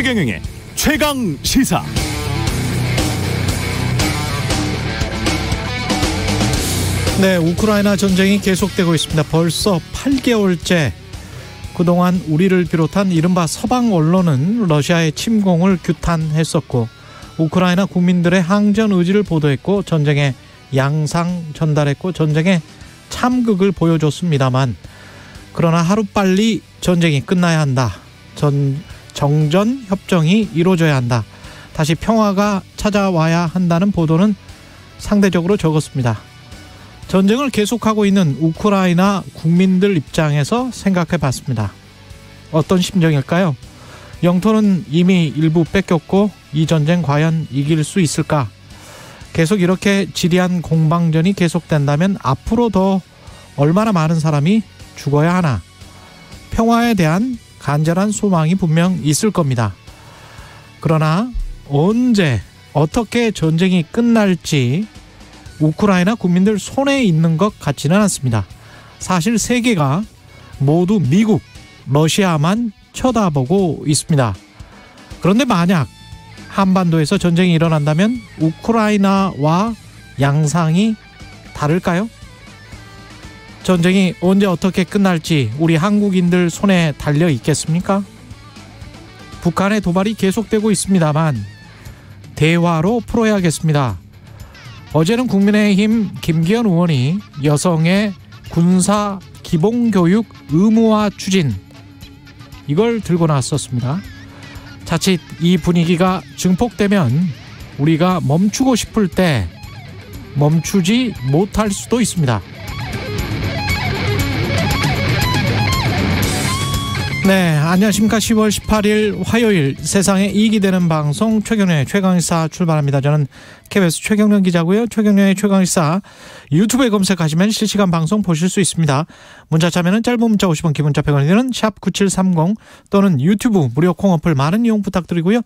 최경영의 최강 시사. 네, 우크라이나 전쟁이 계속되고 있습니다. 벌써 8개월째. 그동안 우리를 비롯한 이른바 서방 언론은 러시아의 침공을 규탄했었고 우크라이나 국민들의 항전 의지를 보도했고 전쟁의 양상 전달했고 전쟁의 참극을 보여줬습니다만, 그러나 하루빨리 전쟁이 끝나야 한다. 정전 협정이 이루어져야 한다. 다시 평화가 찾아와야 한다는 보도는 상대적으로 적었습니다. 전쟁을 계속하고 있는 우크라이나 국민들 입장에서 생각해 봤습니다. 어떤 심정일까요? 영토는 이미 일부 뺏겼고 이 전쟁 과연 이길 수 있을까? 계속 이렇게 지리한 공방전이 계속된다면 앞으로 더 얼마나 많은 사람이 죽어야 하나? 평화에 대한 간절한 소망이 분명 있을 겁니다. 그러나 언제 어떻게 전쟁이 끝날지 우크라이나 국민들 손에 있는 것 같지는 않습니다. 사실 세계가 모두 미국, 러시아만 쳐다보고 있습니다. 그런데 만약 한반도에서 전쟁이 일어난다면 우크라이나와 양상이 다를까요? 전쟁이 언제 어떻게 끝날지 우리 한국인들 손에 달려 있겠습니까? 북한의 도발이 계속되고 있습니다만 대화로 풀어야겠습니다. 어제는 국민의힘 김기현 의원이 여성의 군사 기본교육 의무화 추진, 이걸 들고 나왔었습니다. 자칫 이 분위기가 증폭되면 우리가 멈추고 싶을 때 멈추지 못할 수도 있습니다. 네, 안녕하십니까. 10월 18일 화요일 세상에 이익이 되는 방송 최경련의 최강시사 출발합니다. 저는 KBS 최경련 기자고요. 최경련의 최강시사 유튜브에 검색하시면 실시간 방송 보실 수 있습니다. 문자 참여는 짧은 문자 50원, 긴 문자 100원이 드는 샵9730 또는 유튜브 무료 콩 어플 많은 이용 부탁드리고요.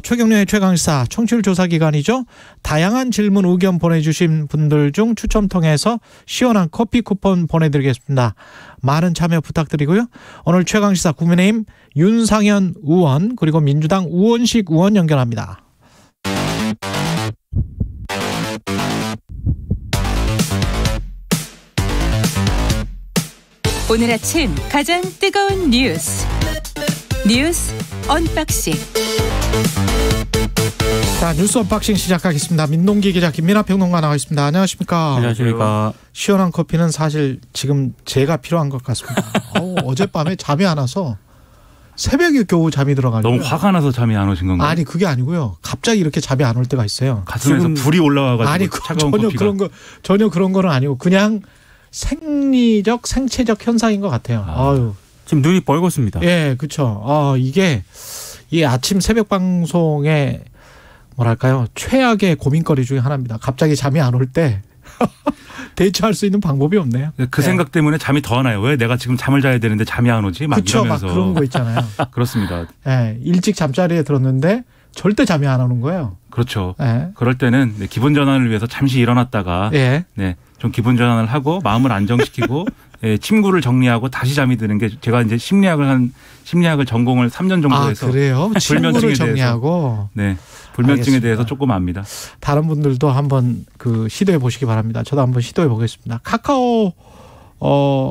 최경련의 최강시사 청취율 조사 기간이죠. 다양한 질문 의견 보내주신 분들 중 추첨 통해서 시원한 커피 쿠폰 보내드리겠습니다. 많은 참여 부탁드리고요. 오늘 최강시사 국민의힘 윤상현 의원 그리고 민주당 우원식 의원 연결합니다. 오늘 아침 가장 뜨거운 뉴스 언박싱. 자, 뉴스 언박싱 시작하겠습니다. 민동기 기자, 김민하 평론가 나와 있습니다. 안녕하십니까? 안녕하십니까? 시원한 커피는 사실 지금 제가 필요한 것 같습니다. 어젯밤에 잠이 안 와서 새벽에 겨우 잠이 들어가니까. 너무 화가 나서 잠이 안 오신 건가요? 아니, 그게 아니고요. 갑자기 이렇게 잠이 안 올 때가 있어요. 가슴에서 불이 올라와가지고. 아니, 차가운 커피가. 전혀 그런 거는 아니고 그냥 생리적 생체적 현상인 것 같아요. 아유. 지금 눈이 벌겋습니다. 예, 그렇죠. 이게 이 아침 새벽 방송에 뭐랄까요, 최악의 고민거리 중에 하나입니다. 갑자기 잠이 안 올 때 대처할 수 있는 방법이 없네요. 그 생각 때문에 잠이 더 안 와요. 왜 내가 지금 잠을 자야 되는데 잠이 안 오지? 막 그쵸, 이러면서. 막 그런 거 있잖아요. 그렇습니다. 예, 일찍 잠자리에 들었는데 절대 잠이 안 오는 거예요. 그렇죠. 예. 그럴 때는 기분 전환을 위해서 잠시 일어났다가 예. 네, 좀 기분 전환을 하고 마음을 안정시키고 예, 침구를 정리하고 다시 잠이 드는 게, 제가 이제 심리학을 전공을 3년 정도 해서. 그래요? 침구를 정리하고. 네. 불면증에 알겠습니다. 대해서 조금 압니다. 다른 분들도 한번 시도해 보시기 바랍니다. 저도 한번 시도해 보겠습니다. 카카오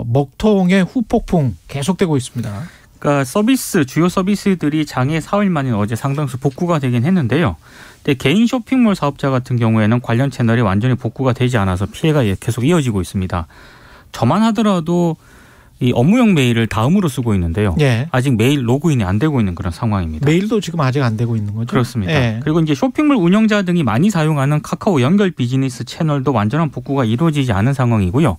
먹통의 후폭풍 계속되고 있습니다. 그러니까 주요 서비스들이 장애 4일 만인 어제 상당수 복구가 되긴 했는데요. 근데 개인 쇼핑몰 사업자 같은 경우에는 관련 채널이 완전히 복구가 되지 않아서 피해가 계속 이어지고 있습니다. 저만 하더라도 이 업무용 메일을 다음으로 쓰고 있는데요. 예. 아직 메일 로그인이 안 되고 있는 그런 상황입니다. 메일도 지금 아직 안 되고 있는 거죠? 그렇습니다. 예. 그리고 이제 쇼핑몰 운영자 등이 많이 사용하는 카카오 연결 비즈니스 채널도 완전한 복구가 이루어지지 않은 상황이고요.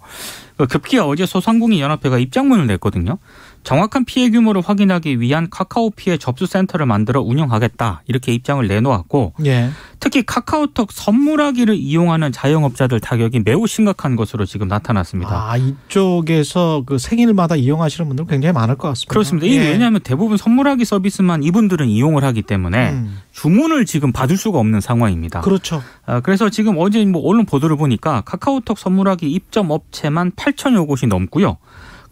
급기야 어제 소상공인 연합회가 입장문을 냈거든요. 정확한 피해 규모를 확인하기 위한 카카오 피해 접수센터를 만들어 운영하겠다, 이렇게 입장을 내놓았고, 예. 특히 카카오톡 선물하기를 이용하는 자영업자들 타격이 매우 심각한 것으로 지금 나타났습니다. 이쪽에서 생일마다 이용하시는 분들 굉장히 많을 것 같습니다. 그렇습니다. 예. 왜냐하면 대부분 선물하기 서비스만 이분들은 이용을 하기 때문에 주문을 지금 받을 수가 없는 상황입니다. 그렇죠. 그래서 지금 어제 언론 보도를 보니까 카카오톡 선물하기 입점 업체만 8,000여 곳이 넘고요.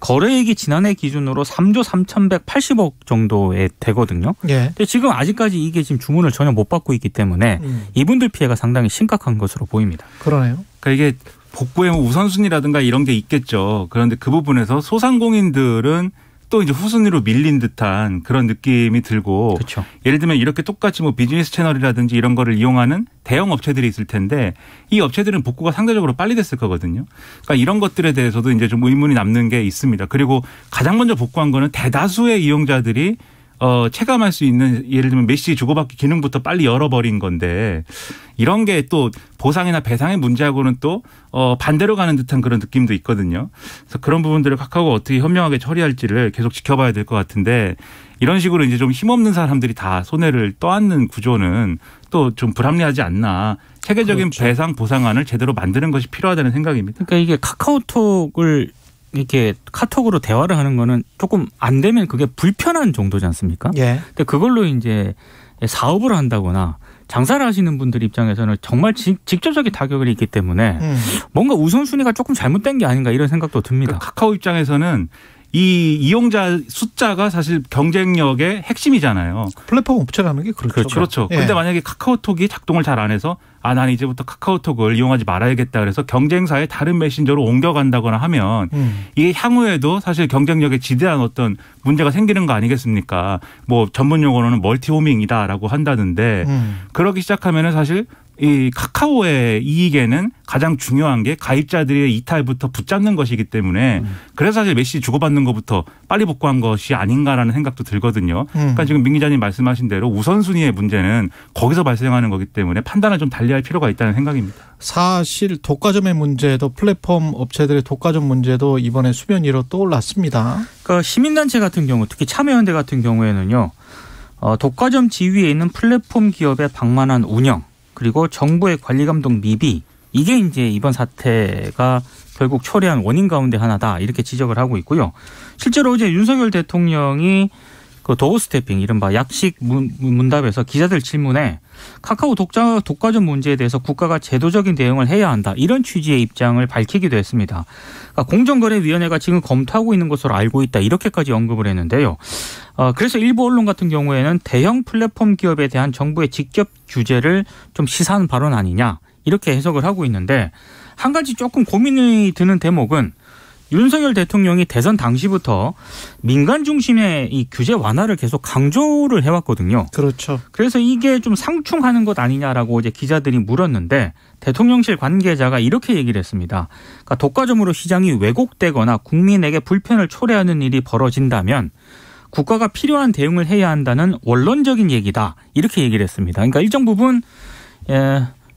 거래액이 지난해 기준으로 3조 3,180억 정도에 되거든요. 예. 근데 지금 아직까지 이게 지금 주문을 전혀 못 받고 있기 때문에 이분들 피해가 상당히 심각한 것으로 보입니다. 그러네요. 그러니까 이게 복구의 우선순위라든가 이런 게 있겠죠. 그런데 그 부분에서 소상공인들은 또 이제 후순위로 밀린 듯한 그런 느낌이 들고 그렇죠. 예를 들면 이렇게 똑같이 뭐 비즈니스 채널이라든지 이런 거를 이용하는 대형 업체들이 있을 텐데 이 업체들은 복구가 상대적으로 빨리 됐을 거거든요. 그러니까 이런 것들에 대해서도 이제 좀 의문이 남는 게 있습니다. 그리고 가장 먼저 복구한 거는 대다수의 이용자들이 체감할 수 있는 예를 들면 메시지 주고받기 기능부터 빨리 열어버린 건데 이런 게 또 보상이나 배상의 문제하고는 또 반대로 가는 듯한 그런 느낌도 있거든요. 그래서 그런 부분들을 카카오가 어떻게 현명하게 처리할지를 계속 지켜봐야 될 것 같은데 이런 식으로 이제 좀 힘없는 사람들이 다 손해를 떠안는 구조는 또 좀 불합리하지 않나. 체계적인 그렇죠. 배상 보상안을 제대로 만드는 것이 필요하다는 생각입니다. 그러니까 이게 카카오톡을 이렇게 카톡으로 대화를 하는 거는 조금 안 되면 그게 불편한 정도지 않습니까? 예. 근데 그걸로 이제 사업을 한다거나 장사를 하시는 분들 입장에서는 정말 직접적인 타격이 있기 때문에 뭔가 우선순위가 조금 잘못된 게 아닌가 이런 생각도 듭니다. 그러니까 카카오 입장에서는 이 이용자 숫자가 사실 경쟁력의 핵심이잖아요. 플랫폼 업체라는 게 그렇죠. 그렇죠. 예. 그런데 만약에 카카오톡이 작동을 잘 안 해서 난 이제부터 카카오톡을 이용하지 말아야겠다 그래서 경쟁사의 다른 메신저로 옮겨간다거나 하면 이게 향후에도 사실 경쟁력에 지대한 어떤 문제가 생기는 거 아니겠습니까? 뭐 전문 용어로는 멀티호밍이다라고 한다는데 그러기 시작하면은 사실 이 카카오의 이익에는 가장 중요한 게 가입자들의 이탈부터 붙잡는 것이기 때문에 그래서 사실 메시지 주고받는 것부터 빨리 복구한 것이 아닌가라는 생각도 들거든요. 그러니까 지금 민 기자님 말씀하신 대로 우선순위의 문제는 거기서 발생하는 거기 때문에 판단을 좀 달리할 필요가 있다는 생각입니다. 사실 독과점의 문제도 플랫폼 업체들의 독과점 문제도 이번에 수면 위로 떠올랐습니다. 그러니까 시민단체 같은 경우 특히 참여연대 같은 경우에는요. 독과점 지위에 있는 플랫폼 기업의 방만한 운영 그리고 정부의 관리 감독 미비 이게 이제 이번 사태가 결국 초래한 원인 가운데 하나다 이렇게 지적을 하고 있고요. 실제로 어제 윤석열 대통령이 그 도어 스태핑 이른바 약식 문답에서 기자들 질문에 카카오 독과점 문제에 대해서 국가가 제도적인 대응을 해야 한다 이런 취지의 입장을 밝히기도 했습니다. 그러니까 공정거래위원회가 지금 검토하고 있는 것으로 알고 있다 이렇게까지 언급을 했는데요. 그래서 일부 언론 같은 경우에는 대형 플랫폼 기업에 대한 정부의 직접 규제를 좀 시사한 발언 아니냐 이렇게 해석을 하고 있는데 한 가지 조금 고민이 드는 대목은 윤석열 대통령이 대선 당시부터 민간 중심의 이 규제 완화를 계속 강조를 해왔거든요. 그렇죠. 그래서 이게 좀 상충하는 것 아니냐라고 이제 기자들이 물었는데 대통령실 관계자가 이렇게 얘기를 했습니다. 그러니까 독과점으로 시장이 왜곡되거나 국민에게 불편을 초래하는 일이 벌어진다면 국가가 필요한 대응을 해야 한다는 원론적인 얘기다. 이렇게 얘기를 했습니다. 그러니까 일정 부분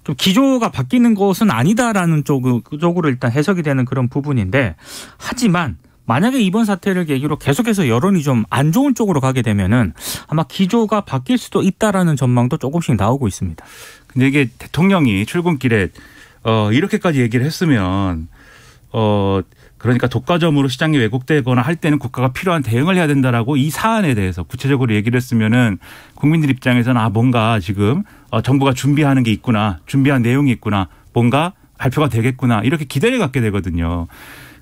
좀 기조가 바뀌는 것은 아니다라는 쪽으로 일단 해석이 되는 그런 부분인데 하지만 만약에 이번 사태를 계기로 계속해서 여론이 좀 안 좋은 쪽으로 가게 되면은 아마 기조가 바뀔 수도 있다라는 전망도 조금씩 나오고 있습니다. 근데 이게 대통령이 출근길에 이렇게까지 얘기를 했으면 그러니까 독과점으로 시장이 왜곡되거나 할 때는 국가가 필요한 대응을 해야 된다라고 이 사안에 대해서 구체적으로 얘기를 했으면은 국민들 입장에서는 뭔가 지금 정부가 준비하는 게 있구나, 준비한 내용이 있구나, 뭔가 발표가 되겠구나 이렇게 기대를 갖게 되거든요.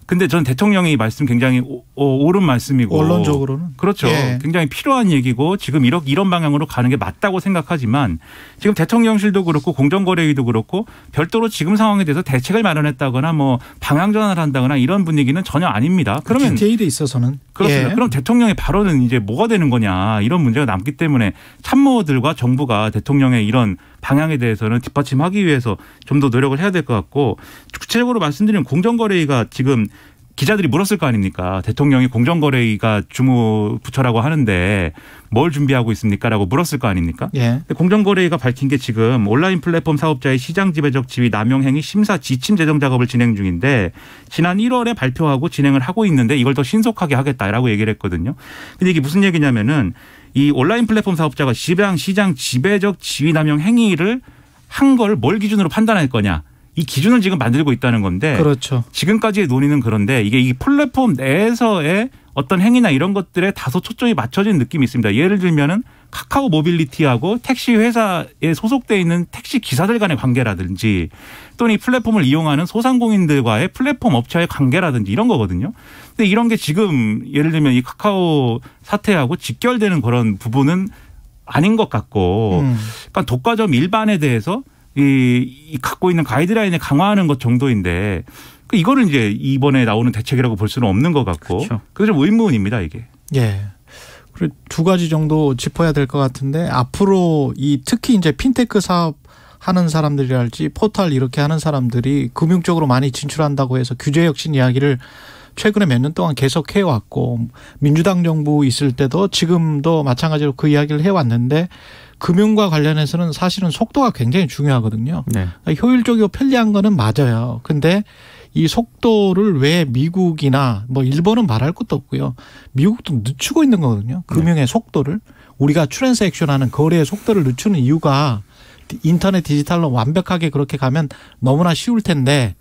근데 전 대통령이 말씀 굉장히 옳은 말씀이고 원론적으로는 그렇죠. 예. 굉장히 필요한 얘기고 지금 이런 방향으로 가는 게 맞다고 생각하지만 지금 대통령실도 그렇고 공정거래위도 그렇고 별도로 지금 상황에 대해서 대책을 마련했다거나 뭐 방향 전환을 한다거나 이런 분위기는 전혀 아닙니다. 그러면 디테일에 있어서는 그렇습니다. 예. 그럼 대통령의 발언은 이제 뭐가 되는 거냐 이런 문제가 남기 때문에 참모들과 정부가 대통령의 이런 방향에 대해서는 뒷받침하기 위해서 좀 더 노력을 해야 될 것 같고 구체적으로 말씀드리면 공정거래위가 지금 기자들이 물었을 거 아닙니까? 대통령이 공정거래위가 주무부처라고 하는데 뭘 준비하고 있습니까? 라고 물었을 거 아닙니까? 예. 공정거래위가 밝힌 게 지금 온라인 플랫폼 사업자의 시장 지배적 지위 남용 행위 심사 지침 제정 작업을 진행 중인데 지난 1월에 발표하고 진행을 하고 있는데 이걸 더 신속하게 하겠다라고 얘기를 했거든요. 근데 이게 무슨 얘기냐면은 이 온라인 플랫폼 사업자가 시장 지배적 지위 남용 행위를 한 걸 뭘 기준으로 판단할 거냐. 이 기준을 지금 만들고 있다는 건데 그렇죠. 지금까지의 논의는 그런데 이게 이 플랫폼 내에서의 어떤 행위나 이런 것들에 다소 초점이 맞춰진 느낌이 있습니다. 예를 들면은 카카오 모빌리티하고 택시 회사에 소속돼 있는 택시 기사들 간의 관계라든지 또는 이 플랫폼을 이용하는 소상공인들과의 플랫폼 업체와의 관계라든지 이런 거거든요. 근데 이런 게 지금 예를 들면 이 카카오 사태하고 직결되는 그런 부분은 아닌 것 같고 그러니까 독과점 일반에 대해서 이 갖고 있는 가이드라인을 강화하는 것 정도인데 이거를 이제 이번에 나오는 대책이라고 볼 수는 없는 것 같고 그렇죠. 그래서 좀 의문입니다 이게. 예. 그리고 두 가지 정도 짚어야 될 것 같은데 앞으로 이 특히 이제 핀테크 사업 하는 사람들이랄지 포털 이렇게 하는 사람들이 금융적으로 많이 진출한다고 해서 규제 혁신 이야기를 최근에 몇 년 동안 계속 해왔고 민주당 정부 있을 때도 지금도 마찬가지로 그 이야기를 해왔는데 금융과 관련해서는 사실은 속도가 굉장히 중요하거든요. 네. 효율적이고 편리한 거는 맞아요. 근데 이 속도를 왜 미국이나 뭐 일본은 말할 것도 없고요. 미국도 늦추고 있는 거거든요. 금융의 속도를. 우리가 트랜잭션하는 거래의 속도를 늦추는 이유가 인터넷 디지털로 완벽하게 그렇게 가면 너무나 쉬울 텐데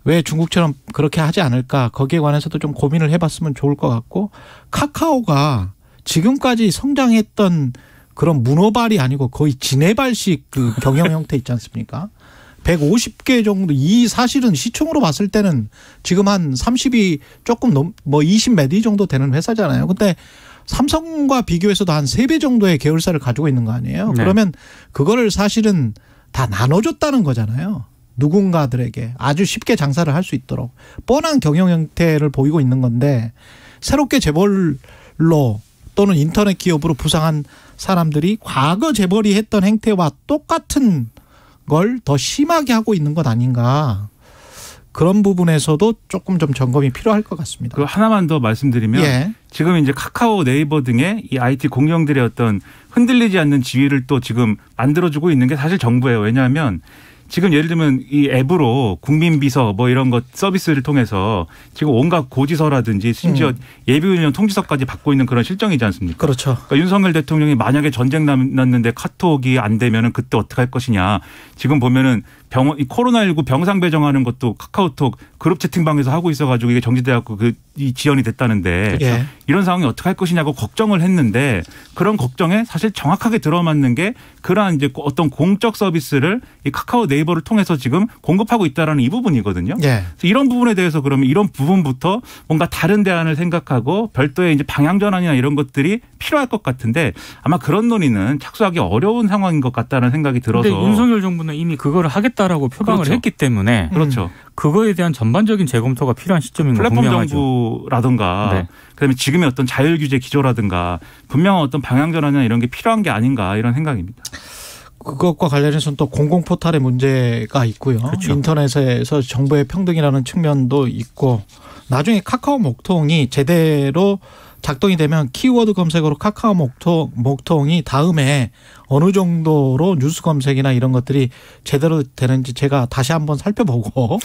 왜 중국처럼 그렇게 하지 않을까 거기에 관해서도 좀 고민을 해봤으면 좋을 것 같고 카카오가 지금까지 성장했던 그런 문어발이 아니고 거의 지네발식 그 경영 형태 있지 않습니까? 150개 정도 이 사실은 시총으로 봤을 때는 지금 한 30이 조금 뭐 20 몇 위 정도 되는 회사잖아요. 근데 삼성과 비교해서도 한 3배 정도의 계열사를 가지고 있는 거 아니에요. 네. 그러면 그거를 사실은 다 나눠줬다는 거잖아요. 누군가들에게 아주 쉽게 장사를 할 수 있도록 뻔한 경영 형태를 보이고 있는 건데 새롭게 재벌로 또는 인터넷 기업으로 부상한 사람들이 과거 재벌이 했던 행태와 똑같은 걸 더 심하게 하고 있는 것 아닌가. 그런 부분에서도 조금 좀 점검이 필요할 것 같습니다. 그 하나만 더 말씀드리면 예. 지금 이제 카카오 네이버 등의 이 IT 공룡들의 어떤 흔들리지 않는 지위를 또 지금 만들어주고 있는 게 사실 정부예요. 왜냐하면 지금 예를 들면 이 앱으로 국민비서 뭐 이런 것 서비스를 통해서 지금 온갖 고지서라든지 심지어 예비훈련 통지서까지 받고 있는 그런 실정이지 않습니까? 그렇죠. 그러니까 윤석열 대통령이 만약에 전쟁 났는데 카톡이 안 되면은 그때 어떻게 할 것이냐. 지금 보면은 이 코로나19 병상 배정하는 것도 카카오톡 그룹 채팅방에서 하고 있어가지고 이게 정지돼갖고 이 지연이 됐다는데 예. 이런 상황이 어떻게 할 것이냐고 걱정을 했는데 그런 걱정에 사실 정확하게 들어맞는 게 그러한 이제 어떤 공적 서비스를 이 카카오 네이버를 통해서 지금 공급하고 있다라는 이 부분이거든요. 예. 그래서 이런 부분에 대해서 그러면 이런 부분부터 뭔가 다른 대안을 생각하고 별도의 이제 방향 전환이나 이런 것들이 필요할 것 같은데 아마 그런 논의는 착수하기 어려운 상황인 것 같다는 생각이 들어서. 그런데 윤석열 정부는 이미 그거를 하겠다라고 표방을 그렇죠. 했기 때문에 그렇죠. 그거에 대한 전반적인 재검토가 필요한 시점인 거 플랫폼 분명하죠. 정부라든가 네. 그다음에 지금의 어떤 자율 규제 기조라든가 분명한 어떤 방향 전환이나 이런 게 필요한 게 아닌가 이런 생각입니다. 그것과 관련해서는 또 공공포털의 문제가 있고요. 그렇죠. 인터넷에서 정보의 평등이라는 측면도 있고 나중에 카카오 목통이 제대로 작동이 되면 키워드 검색어로 카카오 목통이 다음에 어느 정도로 뉴스 검색이나 이런 것들이 제대로 되는지 제가 다시 한번 살펴보고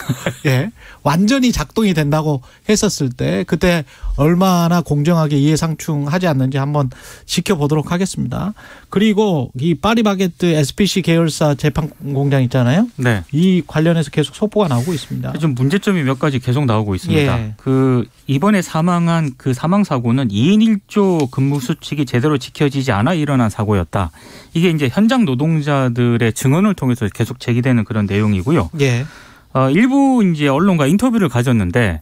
예, 완전히 작동이 된다고 했었을 때 그때 얼마나 공정하게 이해상충하지 않는지 한번 지켜보도록 하겠습니다. 그리고 이 파리바게뜨 SPC 계열사 재판 공장 있잖아요. 네. 이 관련해서 계속 속보가 나오고 있습니다. 좀 문제점이 몇 가지 계속 나오고 있습니다. 예. 그 이번에 사망한 그 사망 사고는 2인 1조 근무 수칙이 제대로 지켜지지 않아 일어난 사고였다. 이게 이제 현장 노동자들의 증언을 통해서 계속 제기되는 그런 내용이고요. 예. 일부 이제 언론과 인터뷰를 가졌는데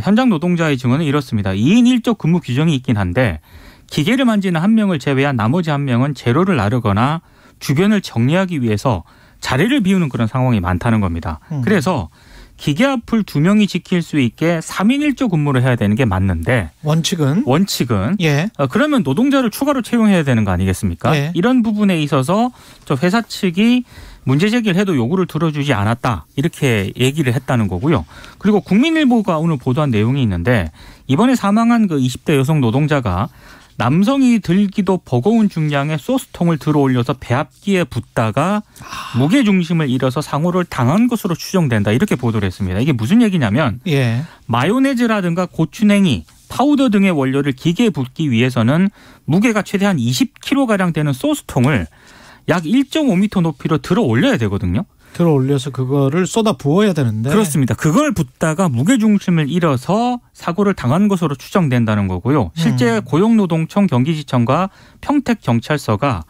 현장 노동자의 증언은 이렇습니다. 2인 1조 근무 규정이 있긴 한데 기계를 만지는 한 명을 제외한 나머지 한 명은 재료를 나르거나 주변을 정리하기 위해서 자리를 비우는 그런 상황이 많다는 겁니다. 그래서 기계 앞을 2명이 지킬 수 있게 3인 1조 근무를 해야 되는 게 맞는데 원칙은 예. 그러면 노동자를 추가로 채용해야 되는 거 아니겠습니까? 예. 이런 부분에 있어서 저 회사 측이 문제 제기를 해도 요구를 들어주지 않았다 이렇게 얘기를 했다는 거고요. 그리고 국민일보가 오늘 보도한 내용이 있는데 이번에 사망한 그 20대 여성 노동자가 남성이 들기도 버거운 중량의 소스통을 들어 올려서 배 앞기에 붙다가 무게 중심을 잃어서 상호를 당한 것으로 추정된다 이렇게 보도를 했습니다. 이게 무슨 얘기냐면 예. 마요네즈라든가 고추냉이, 파우더 등의 원료를 기계에 붓기 위해서는 무게가 최대한 20kg가량 되는 소스통을 약 1.5m 높이로 들어 올려야 되거든요. 들어 올려서 그거를 쏟아 부어야 되는데. 그렇습니다. 그걸 붓다가 무게중심을 잃어서 사고를 당한 것으로 추정된다는 거고요. 실제 고용노동청 경기지청과 평택경찰서가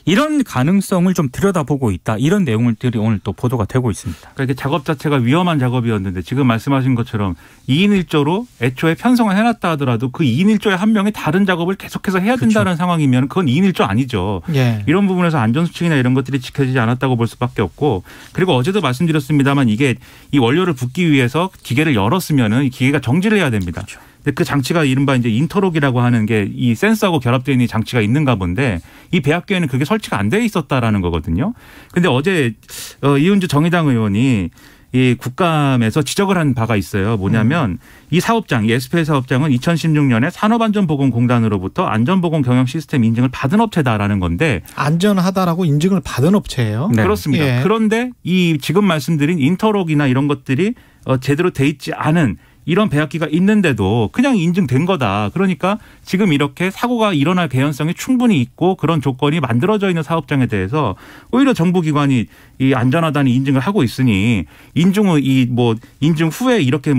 이런 가능성을 좀 들여다보고 있다. 이런 내용들이 오늘 또 보도가 되고 있습니다. 그러니까 이게 작업 자체가 위험한 작업이었는데 지금 말씀하신 것처럼 2인 1조로 애초에 편성을 해놨다 하더라도 그 2인 1조의 한 명이 다른 작업을 계속해서 해야 된다는 그렇죠. 상황이면 그건 2인 1조 아니죠. 예. 이런 부분에서 안전수칙이나 이런 것들이 지켜지지 않았다고 볼 수밖에 없고 그리고 어제도 말씀드렸습니다만 이게 이 원료를 붓기 위해서 기계를 열었으면은 이 기계가 정지를 해야 됩니다. 그렇죠. 근데 그 장치가 이른바 이제 인터록이라고 하는 게 이 센서하고 결합되어 있는 장치가 있는가 본데 이 배합계에는 그게 설치가 안 돼 있었다라는 거거든요. 근데 어제 이은주 정의당 의원이 이 국감에서 지적을 한 바가 있어요. 뭐냐면 이 사업장, 이 SPL 사업장은 2016년에 산업안전보건공단으로부터 안전보건 경영 시스템 인증을 받은 업체다라는 건데 안전하다라고 인증을 받은 업체예요. 네. 그렇습니다. 예. 그런데 이 지금 말씀드린 인터록이나 이런 것들이 제대로 돼 있지 않은 이런 배합기가 있는데도 그냥 인증된 거다. 그러니까 지금 이렇게 사고가 일어날 개연성이 충분히 있고 그런 조건이 만들어져 있는 사업장에 대해서 오히려 정부기관이 이 안전하다는 인증을 하고 있으니 인증 후에 이렇게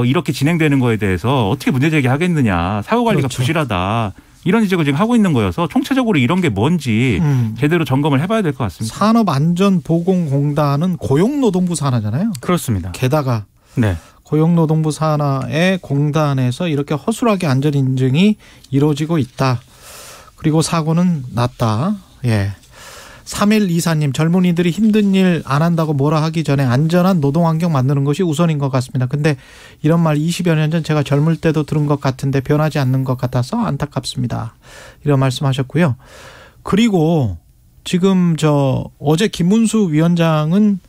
이렇게 진행되는 거에 대해서 어떻게 문제 제기하겠느냐. 사고 관리가 그렇죠. 부실하다. 이런 지적을 지금 하고 있는 거여서 총체적으로 이런 게 뭔지 제대로 점검을 해봐야 될 것 같습니다. 산업안전보건공단은 고용노동부 산하잖아요. 그렇습니다. 게다가 네. 고용노동부 산하의 공단에서 이렇게 허술하게 안전인증이 이루어지고 있다. 그리고 사고는 났다. 예. 3124님 젊은이들이 힘든 일 안 한다고 뭐라 하기 전에 안전한 노동환경 만드는 것이 우선인 것 같습니다. 근데 이런 말 20여 년 전 제가 젊을 때도 들은 것 같은데 변하지 않는 것 같아서 안타깝습니다. 이런 말씀하셨고요. 그리고 지금 어제 김문수 위원장은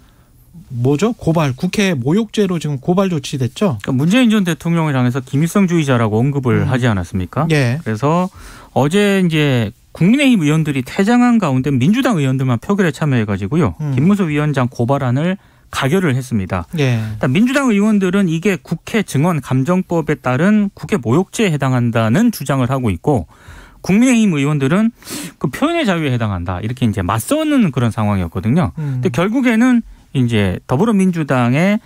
뭐죠? 고발, 국회 모욕죄로 지금 고발 조치됐죠? 그러니까 문재인 전 대통령을 향해서 김일성주의자라고 언급을 하지 않았습니까? 예. 그래서 어제 이제 국민의힘 의원들이 퇴장한 가운데 민주당 의원들만 표결에 참여해가지고요. 김문수 위원장 고발안을 가결을 했습니다. 예. 민주당 의원들은 이게 국회 증언 감정법에 따른 국회 모욕죄에 해당한다는 주장을 하고 있고 국민의힘 의원들은 그 표현의 자유에 해당한다. 이렇게 이제 맞서는 그런 상황이었거든요. 근데 결국에는 이제 더불어민주당의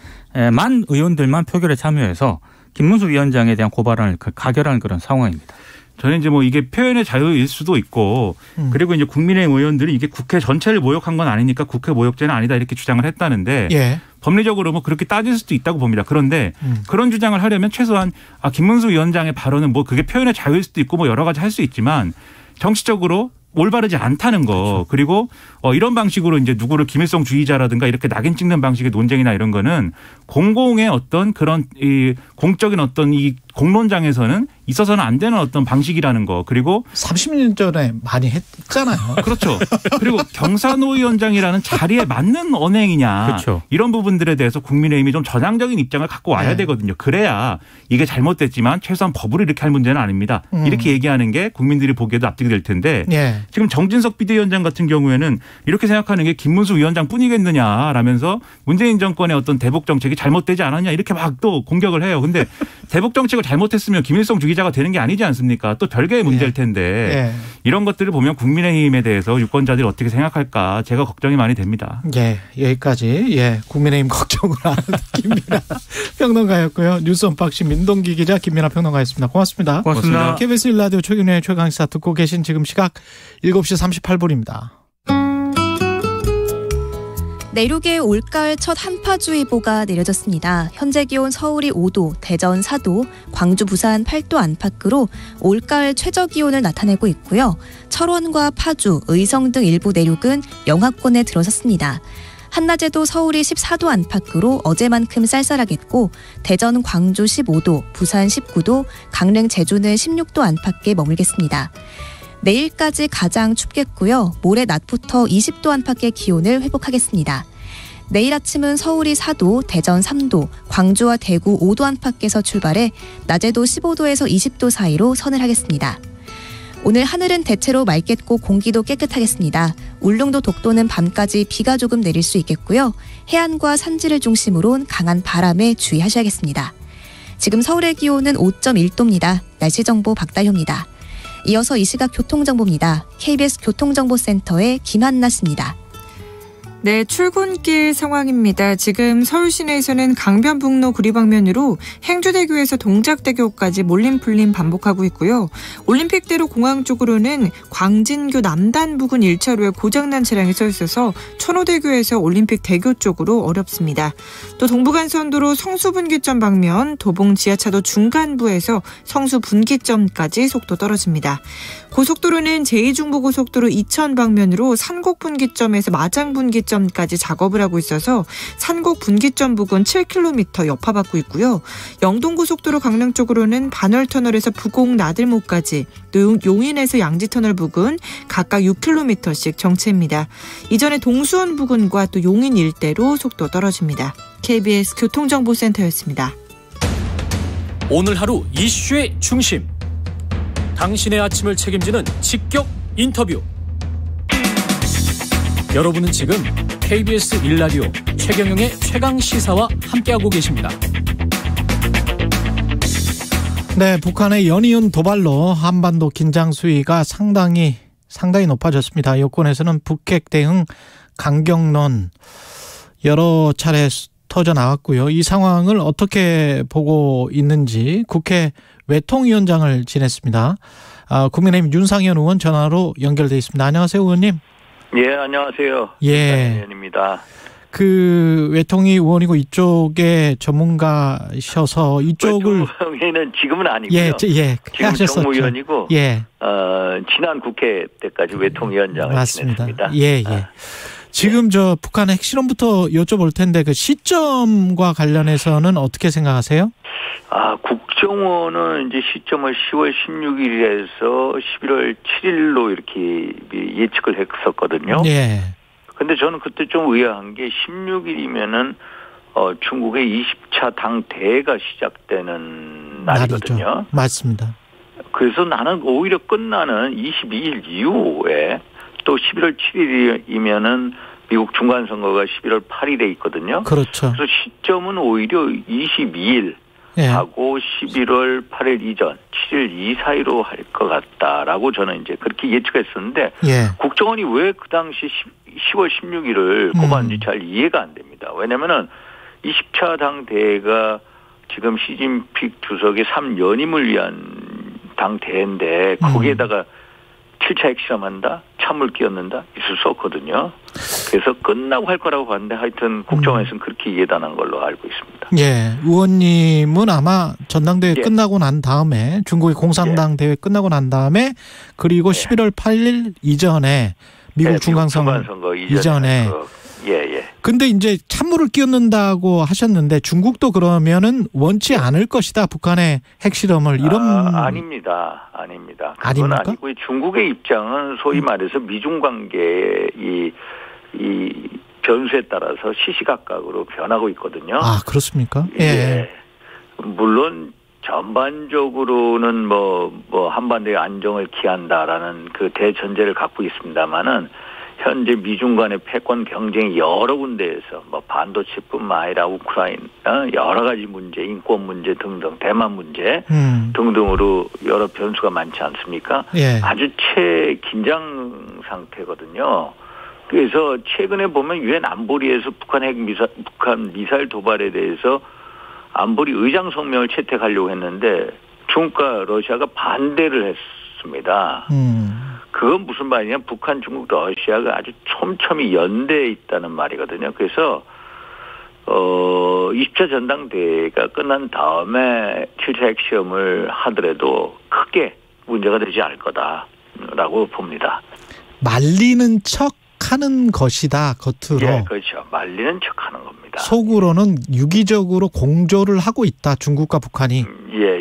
만 의원들만 표결에 참여해서 김문수 위원장에 대한 고발안을 가결하는 그런 상황입니다. 저는 이제 이게 표현의 자유일 수도 있고 그리고 이제 국민의힘 의원들이 이게 국회 전체를 모욕한 건 아니니까 국회 모욕죄는 아니다 이렇게 주장을 했다는데 예. 법리적으로 그렇게 따질 수도 있다고 봅니다. 그런데 그런 주장을 하려면 최소한 김문수 위원장의 발언은 그게 표현의 자유일 수도 있고 여러 가지 할 수 있지만 정치적으로 올바르지 않다는 거. 그렇죠. 그리고 이런 방식으로 이제 누구를 김일성 주의자라든가 이렇게 낙인 찍는 방식의 논쟁이나 이런 거는 공공의 어떤 그런 이 공적인 어떤 이 공론장에서는 있어서는 안 되는 어떤 방식이라는 거. 그리고 30년 전에 많이 했잖아요. 그렇죠. 그리고 경사노위원장이라는 자리에 맞는 언행이냐. 그렇죠. 이런 부분들에 대해서 국민의힘이 좀 전향적인 입장을 갖고 와야 되거든요. 그래야 이게 잘못됐지만 최소한 법으로 이렇게 할 문제는 아닙니다. 이렇게 얘기하는 게 국민들이 보기에도 납득이 될 텐데 예. 지금 정진석 비대위원장 같은 경우에는 이렇게 생각하는 게 김문수 위원장뿐이겠느냐라면서 문재인 정권의 어떤 대북 정책이 잘못되지 않았냐 이렇게 막 또 공격을 해요. 근데 대북 정책을 잘못했으면 김일성 주의자가 되는 게 아니지 않습니까? 또 별개의 문제일 텐데 이런 것들을 보면 국민의힘에 대해서 유권자들이 어떻게 생각할까 제가 걱정이 많이 됩니다. 예, 여기까지 국민의힘 걱정을 하는 김민아 평론가였고요. 뉴스 언박싱 민동기 기자 김민아 평론가였습니다. 고맙습니다. 고맙습니다. KBS 1라디오 최경영의 최강시사 듣고 계신 지금 시각 7시 38분입니다. 내륙에 올가을 첫 한파주의보가 내려졌습니다. 현재 기온 서울이 5도, 대전 4도, 광주, 부산 8도 안팎으로 올가을 최저기온을 나타내고 있고요. 철원과 파주, 의성 등 일부 내륙은 영하권에 들어섰습니다. 한낮에도 서울이 14도 안팎으로 어제만큼 쌀쌀하겠고 대전, 광주 15도, 부산 19도, 강릉, 제주는 16도 안팎에 머물겠습니다. 내일까지 가장 춥겠고요. 모레 낮부터 20도 안팎의 기온을 회복하겠습니다. 내일 아침은 서울이 4도, 대전 3도, 광주와 대구 5도 안팎에서 출발해 낮에도 15도에서 20도 사이로 서늘하겠습니다. 오늘 하늘은 대체로 맑겠고 공기도 깨끗하겠습니다. 울릉도, 독도는 밤까지 비가 조금 내릴 수 있겠고요. 해안과 산지를 중심으로 강한 바람에 주의하셔야겠습니다. 지금 서울의 기온은 5.1도입니다. 날씨 정보 박다효입니다. 이어서 이 시각 교통정보입니다. KBS 교통정보센터의 김한나 씨입니다. 네, 출근길 상황입니다. 지금 서울 시내에서는 강변북로 구리방면으로 행주대교에서 동작대교까지 몰림풀림 반복하고 있고요. 올림픽대로 공항 쪽으로는 광진교 남단 부근 1차로에 고장난 차량이 서 있어서 천호대교에서 올림픽대교 쪽으로 어렵습니다. 또 동부간선도로 성수분기점 방면 도봉 지하차도 중간부에서 성수분기점까지 속도 떨어집니다. 고속도로는 제2중부고속도로 이천 방면으로 산곡분기점에서 마장분기점까지 작업을 하고 있어서 산곡분기점 부근 7km 여파받고 있고요. 영동고속도로 강릉 쪽으로는 반월터널에서 부곡 나들목까지 또 용인에서 양지터널 부근 각각 6km씩 정체입니다. 이전에 동수원 부근과 또 용인 일대로 속도 떨어집니다. KBS 교통정보센터였습니다. 오늘 하루 이슈의 중심. 당신의 아침을 책임지는 직격 인터뷰. 여러분은 지금 KBS 1라디오 최경영의 최강시사와 함께하고 계십니다. 네, 북한의 연이은 도발로 한반도 긴장 수위가 상당히 높아졌습니다. 여권에서는 북핵 대응 강경론 여러 차례 터져 나왔고요. 이 상황을 어떻게 보고 있는지 국회 외통위원장을 지냈습니다. 국민의힘 윤상현 의원 전화로 연결돼 있습니다. 안녕하세요, 의원님. 예, 안녕하세요. 예. 의원입니다. 그 외통위 의원이고 이쪽에 전문가셔서 이쪽을 외통위는 지금은 아니고요. 예, 지금 정무위원이고 예. 지난 국회 때까지 외통위원장을 맞습니다. 지냈습니다. 예. 지금 저 북한의 핵실험부터 여쭤볼 텐데 그 시점과 관련해서는 어떻게 생각하세요? 국정원은 이제 시점을 10월 16일에서 11월 7일로 이렇게 예측을 했었거든요. 예. 근데 저는 그때 좀 의아한 게 16일이면은 중국의 20차 당대회가 시작되는 날이거든요. 날이죠. 맞습니다. 그래서 나는 오히려 끝나는 22일 이후에 또 11월 7일이면은 미국 중간선거가 11월 8일에 있거든요. 그렇죠. 그래서 시점은 오히려 22일 하고 11월 8일 이전, 7일 이 사이로 할 것 같다라고 저는 이제 그렇게 예측했었는데 국정원이 왜 그 당시 10월 16일을 꼽았는지 잘 이해가 안 됩니다. 왜냐면은 20차 당대회가 지금 시진핑 주석의 3연임을 위한 당대회인데 거기에다가 7차 핵실험한다? 찬물 끼얹는다? 있을 수 없거든요. 그래서 끝나고 할 거라고 봤는데 하여튼 국정원에서는 그렇게 예단한 걸로 알고 있습니다. 예. 의원님은 아마 전당대회 끝나고 난 다음에 중국의 공산당 대회 끝나고 난 다음에 그리고 11월 8일 이전에 미국 중간선거 이전에 근데 이제 찬물을 끼얹는다고 하셨는데 중국도 그러면은 원치 않을 것이다. 북한의 핵실험을 이런 아닙니다. 그건 아니고요. 중국의 입장은 소위 말해서 미중 관계의 이 변수에 따라서 시시각각으로 변하고 있거든요. 그렇습니까? 예. 물론 전반적으로는 뭐 한반도의 안정을 기한다라는 그 대전제를 갖고 있습니다만은 현재 미중 간의 패권 경쟁이 여러 군데에서 뭐 반도체뿐만 아니라 우크라이나 여러 가지 문제, 인권 문제 등등, 대만 문제 등등으로 여러 변수가 많지 않습니까? 아주 최긴장 상태거든요. 그래서 최근에 보면 유엔 안보리에서 북한 미사일 도발에 대해서 안보리 의장 성명을 채택하려고 했는데 중국과 러시아가 반대를 했습니다. 그건 무슨 말이냐? 북한, 중국, 러시아가 아주 촘촘히 연대해 있다는 말이거든요. 그래서 20차 전당대회가 끝난 다음에 7차 핵시험을 하더라도 크게 문제가 되지 않을 거다라고 봅니다. 말리는 척하는 것이다. 겉으로. 예, 그렇죠. 말리는 척하는 겁니다. 속으로는 유기적으로 공조를 하고 있다. 중국과 북한이. 예.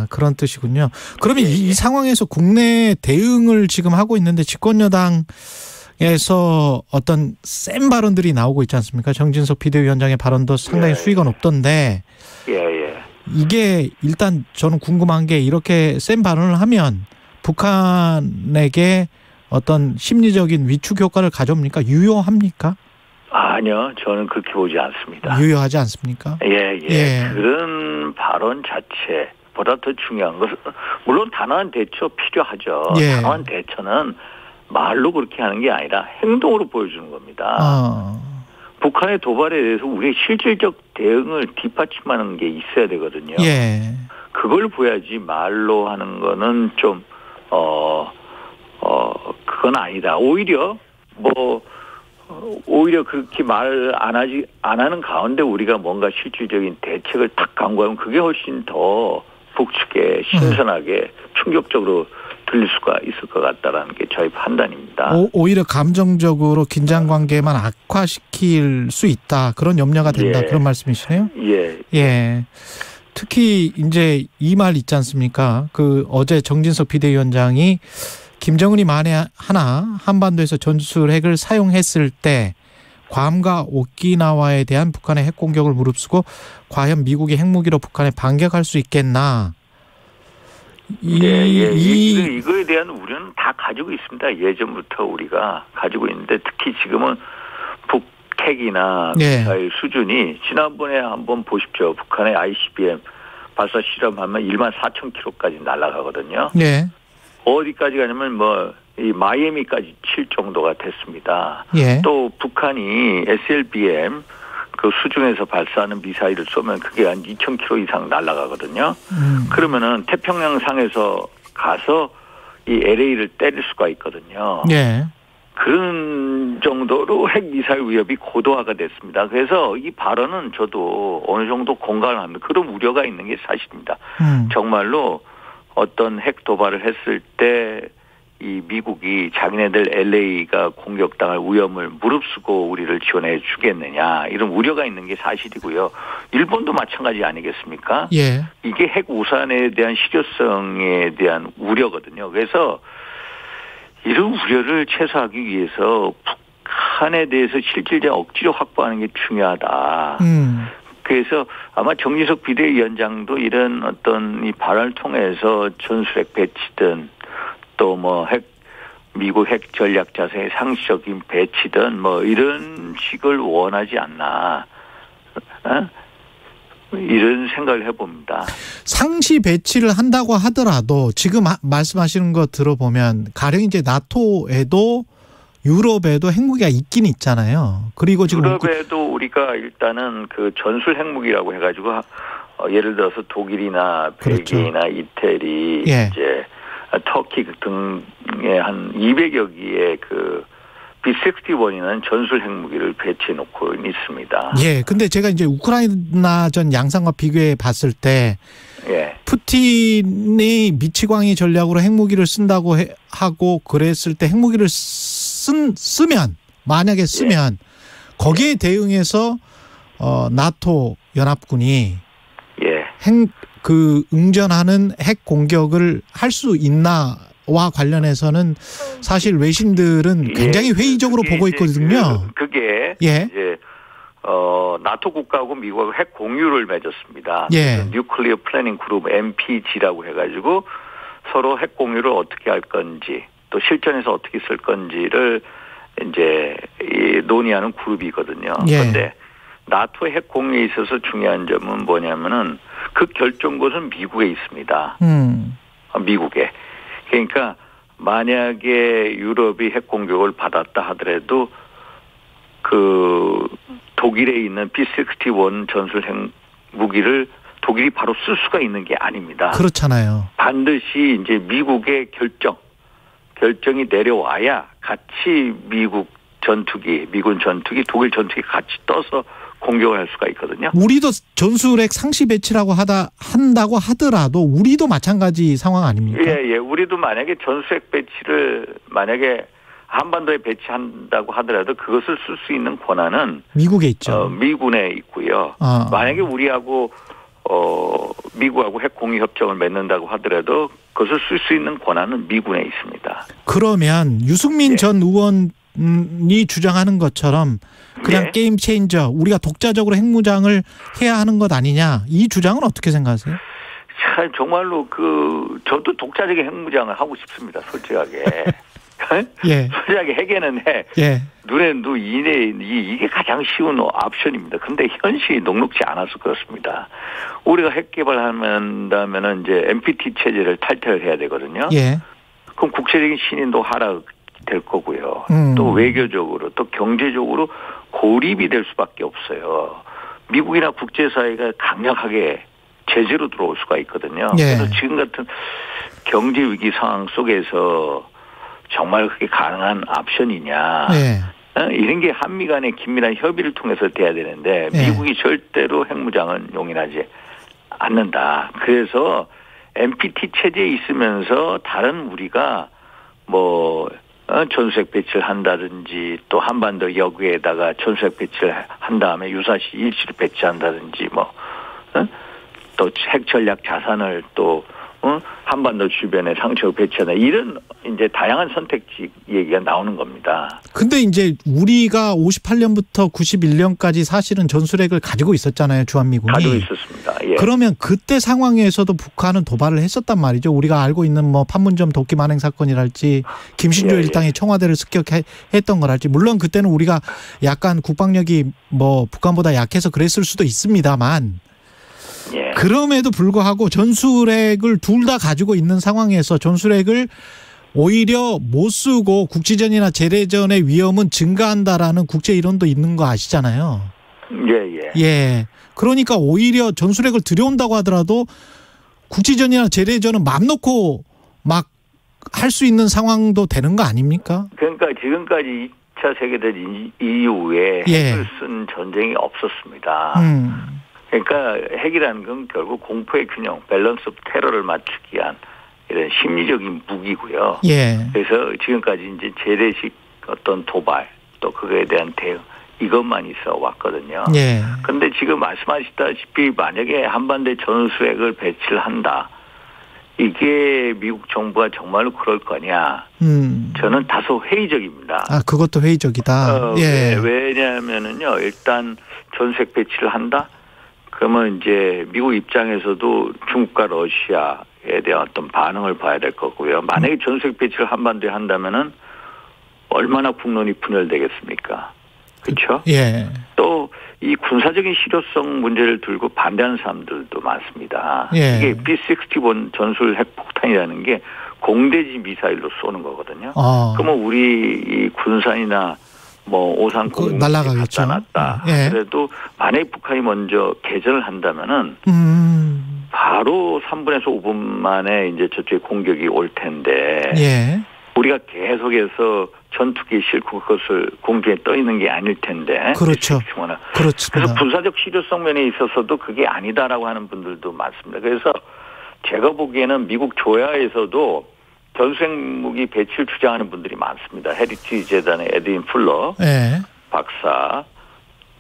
그런 뜻이군요. 그러면 이 상황에서 국내 대응을 지금 하고 있는데 집권여당에서 어떤 센 발언들이 나오고 있지 않습니까? 정진석 비대위원장의 발언도 상당히 수위가 높던데 이게 일단 저는 궁금한 게 이렇게 센 발언을 하면 북한에게 어떤 심리적인 위축 효과를 가져옵니까? 유효합니까? 아니요. 저는 그렇게 보지 않습니다. 유효하지 않습니까? 예. 그런 발언 자체보다 더 중요한 것은 물론 단호한 대처 필요하죠. 단호한 대처는 말로 그렇게 하는 게 아니라 행동으로 보여주는 겁니다. 북한의 도발에 대해서 우리의 실질적 대응을 뒷받침하는 게 있어야 되거든요. 예. 그걸 보여야지 말로 하는 거는 좀 그건 아니다. 오히려 그렇게 말 안 하는 가운데 우리가 뭔가 실질적인 대책을 딱 강구하면 그게 훨씬 더 북측에 신선하게 충격적으로 들릴 수가 있을 것 같다라는 게 저희 판단입니다. 오히려 감정적으로 긴장 관계만 악화시킬 수 있다. 그런 염려가 된다. 그런 말씀이시네요. 예. 특히 이제 이 말 있지 않습니까? 어제 정진석 비대위원장이 김정은이 만에 하나 한반도에서 전술핵을 사용했을 때 괌과 오키나와에 대한 북한의 핵 공격을 무릅쓰고 과연 미국이 핵무기로 북한에 반격할 수 있겠나? 이거에 대한 우려는 다 가지고 있습니다. 예전부터 우리가 가지고 있는데 특히 지금은 북핵이나 미사일 수준이 지난번에 한번 보십시오. 북한의 ICBM 발사 실험하면 14,000km까지 날아가거든요. 네. 어디까지 가냐면 이 마이애미까지 칠 정도가 됐습니다. 또 북한이 SLBM 그 수중에서 발사하는 미사일을 쏘면 그게 한 2,000km 이상 날아가거든요. 그러면은 태평양상에서 가서 이 LA를 때릴 수가 있거든요. 그런 정도로 핵 미사일 위협이 고도화가 됐습니다. 그래서 이 발언은 저도 어느 정도 공감을 합니다. 그런 우려가 있는 게 사실입니다. 정말로 어떤 핵 도발을 했을 때 이 미국이 자기네들 LA가 공격당할 위험을 무릅쓰고 우리를 지원해 주겠느냐 이런 우려가 있는 게 사실이고요. 일본도 마찬가지 아니겠습니까? 이게 핵 우산에 대한 실효성에 대한 우려거든요. 그래서 이런 우려를 최소화하기 위해서 북한에 대해서 실질적 억지로 확보하는 게 중요하다. 그래서 아마 정진석 비대위원장도 이런 어떤 이 발언을 통해서 전술핵 배치든 또 미국 핵 전략 자세의 상시적인 배치든 이런 식을 원하지 않나. 이런 생각을 해봅니다. 상시 배치를 한다고 하더라도 지금 말씀하시는 거 들어보면 가령 이제 나토에도 유럽에도 핵무기가 있긴 있잖아요. 그리고 지금 유럽에도 우리가 일단은 그 전술 핵무기라고 해가지고 예를 들어서 독일이나 벨기에나 이태리 이제 터키 등의 한 200여 개의 그 B-61이라는 전술 핵무기를 배치해 놓고 있습니다. 근데 제가 이제 우크라이나전 양상과 비교해 봤을 때 푸틴이 미치광이 전략으로 핵무기를 쓴다고 하고 그랬을 때 핵무기를 만약에 쓰면 거기에 대응해서 나토 연합군이 응전하는 핵 공격을 할 수 있나와 관련해서는 사실 외신들은 굉장히 회의적으로 보고 있거든요. 그게 이제 나토 국가하고 미국하고 핵 공유를 맺었습니다. 뉴클리어 플래닝 그룹 NPG라고 해가지고 서로 핵 공유를 어떻게 할 건지 또 실전에서 어떻게 쓸 건지를 이제 논의하는 그룹이거든요. 그런데 나토 핵 공유에 있어서 중요한 점은 뭐냐면은 그 결정권은 미국에 있습니다. 미국에. 그러니까 만약에 유럽이 핵 공격을 받았다 하더라도 그 독일에 있는 B-61 전술 핵 무기를 독일이 바로 쓸 수가 있는 게 아닙니다. 그렇잖아요. 반드시 이제 미국의 결정이 내려와야 같이 미군 전투기, 독일 전투기 같이 떠서 공격을 할 수가 있거든요. 우리도 전술핵 상시 배치라고 한다고 하더라도 우리도 마찬가지 상황 아닙니까? 우리도 만약에 전술핵 배치를 만약에 한반도에 배치한다고 하더라도 그것을 쓸 수 있는 권한은 미국에 있죠. 미군에 있고요. 만약에 우리하고 미국하고 핵 공유 협정을 맺는다고 하더라도 그것을 쓸 수 있는 권한은 미군에 있습니다. 그러면 유승민 전 의원이 주장하는 것처럼 그냥 게임 체인저, 우리가 독자적으로 핵무장을 해야 하는 것 아니냐, 이 주장은 어떻게 생각하세요? 참 정말로 저도 독자적인 핵무장을 하고 싶습니다. 솔직하게. 솔직하게 핵에는 눈에도 이게 가장 쉬운 옵션입니다. 근데 현실이 녹록지 않아서 그렇습니다. 우리가 핵 개발한다면은 이제 NPT 체제를 탈퇴를 해야 되거든요. 그럼 국제적인 신인도 하라 될 거고요. 또 외교적으로 또 경제적으로 고립이 될 수밖에 없어요. 미국이나 국제사회가 강력하게 제재로 들어올 수가 있거든요. 예. 그래서 지금 같은 경제 위기 상황 속에서 정말 그게 가능한 옵션이냐. 예. 이런 게 한미 간의 긴밀한 협의를 통해서 돼야 되는데 예. 미국이 절대로 핵무장은 용인하지 않는다. 그래서 NPT 체제에 있으면서 다른 우리가 뭐 전술핵 배치를 한다든지 또 한반도 여기에다가 전술핵 배치를 한 다음에 유사시 일시를 배치한다든지 뭐 또 핵 전략 자산을 또 한반도 주변에 상처 배치하다 이런 이제 다양한 선택지 얘기가 나오는 겁니다. 근데 이제 우리가 58년부터 91년까지 사실은 전술핵을 가지고 있었잖아요. 주한미군이. 가지고 있었습니다. 예. 그러면 그때 상황에서도 북한은 도발을 했었단 말이죠. 우리가 알고 있는 뭐 판문점 도끼 만행 사건이랄지 김신조 예, 일당이 청와대를 습격했던 거랄지 물론 그때는 우리가 약간 국방력이 뭐 북한보다 약해서 그랬을 수도 있습니다만 예. 그럼에도 불구하고 전술핵을 둘 다 가지고 있는 상황에서 전술핵을 오히려 못 쓰고 국지전이나 재래전의 위험은 증가한다라는 국제 이론도 있는 거 아시잖아요. 예. 예. 그러니까 오히려 전술핵을 들여온다고 하더라도 국지전이나 재래전은 맘 놓고 막 할 수 있는 상황도 되는 거 아닙니까? 그러니까 지금까지 2차 세계대전 이후에 예. 핵을 쓴 전쟁이 없었습니다. 그러니까 핵이라는 건 결국 공포의 균형, 밸런스 오브 테러를 맞추기 위한 이런 심리적인 무기고요. 예. 그래서 지금까지 이제 재래식 어떤 도발 또 그거에 대한 대응 이것만 있어 왔거든요. 예. 그런데 지금 말씀하셨다시피 만약에 한반도에 전술핵을 배치를 한다. 이게 미국 정부가 정말로 그럴 거냐. 저는 다소 회의적입니다. 아, 그것도 회의적이다. 예. 왜냐하면은요, 일단 전술핵 배치를 한다? 그러면 이제 미국 입장에서도 중국과 러시아에 대한 어떤 반응을 봐야 될 거고요. 만약에 전술핵 배치를 한반도에 한다면은 얼마나 국론이 분열되겠습니까? 그렇죠? 예. 또 이 군사적인 실효성 문제를 들고 반대하는 사람들도 많습니다. 예. 이게 B-61 전술 핵폭탄이라는 게 공대지 미사일로 쏘는 거거든요. 그러면 우리 이 군산이나 뭐 오산공 날아가겠죠. 갖다 놨다. 예. 그래도 만약에 북한이 먼저 개전을 한다면은 바로 3분에서 5분 만에 이제 저쪽에 공격이 올 텐데 예. 우리가 계속해서 전투기에 싣고 그것을 공중에 떠 있는 게 아닐 텐데. 그렇죠. 그렇죠. 그래서 군사적 실효성 면에 있어서도 그게 아니다라고 하는 분들도 많습니다. 그래서 제가 보기에는 미국 조야에서도 전술핵 무기 배치를 주장하는 분들이 많습니다. 헤리티지 재단의 에드윈 풀러 예. 박사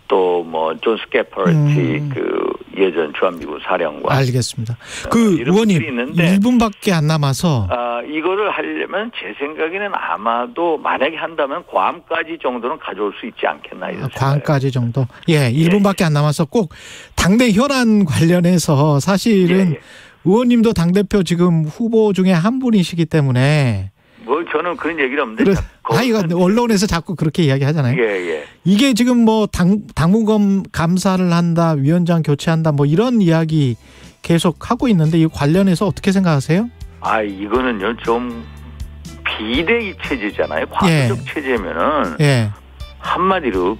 또 뭐 존 스캐퍼티 그 예전 주한미군 사령관. 알겠습니다. 그 의원님 있는데 1분밖에 안 남아서 이거를 하려면 제 생각에는 아마도 만약에 한다면 괌까지 정도는 가져올 수 있지 않겠나 이런 괌까지 정도. 예, 1분밖에 안 남아서 꼭 당내 혈안 관련해서 사실은 의원님도 당대표 지금 후보 중에 한 분이시기 때문에 뭐 저는 그런 얘기를 없는데. 이거 언론에서 자꾸 그렇게 이야기하잖아요. 예. 이게 지금 뭐 당무검 감사를 한다, 위원장 교체한다, 뭐 이런 이야기 계속 하고 있는데 이 관련해서 어떻게 생각하세요? 이거는요 좀 비대위 체제잖아요. 과도적 체제면은 한마디로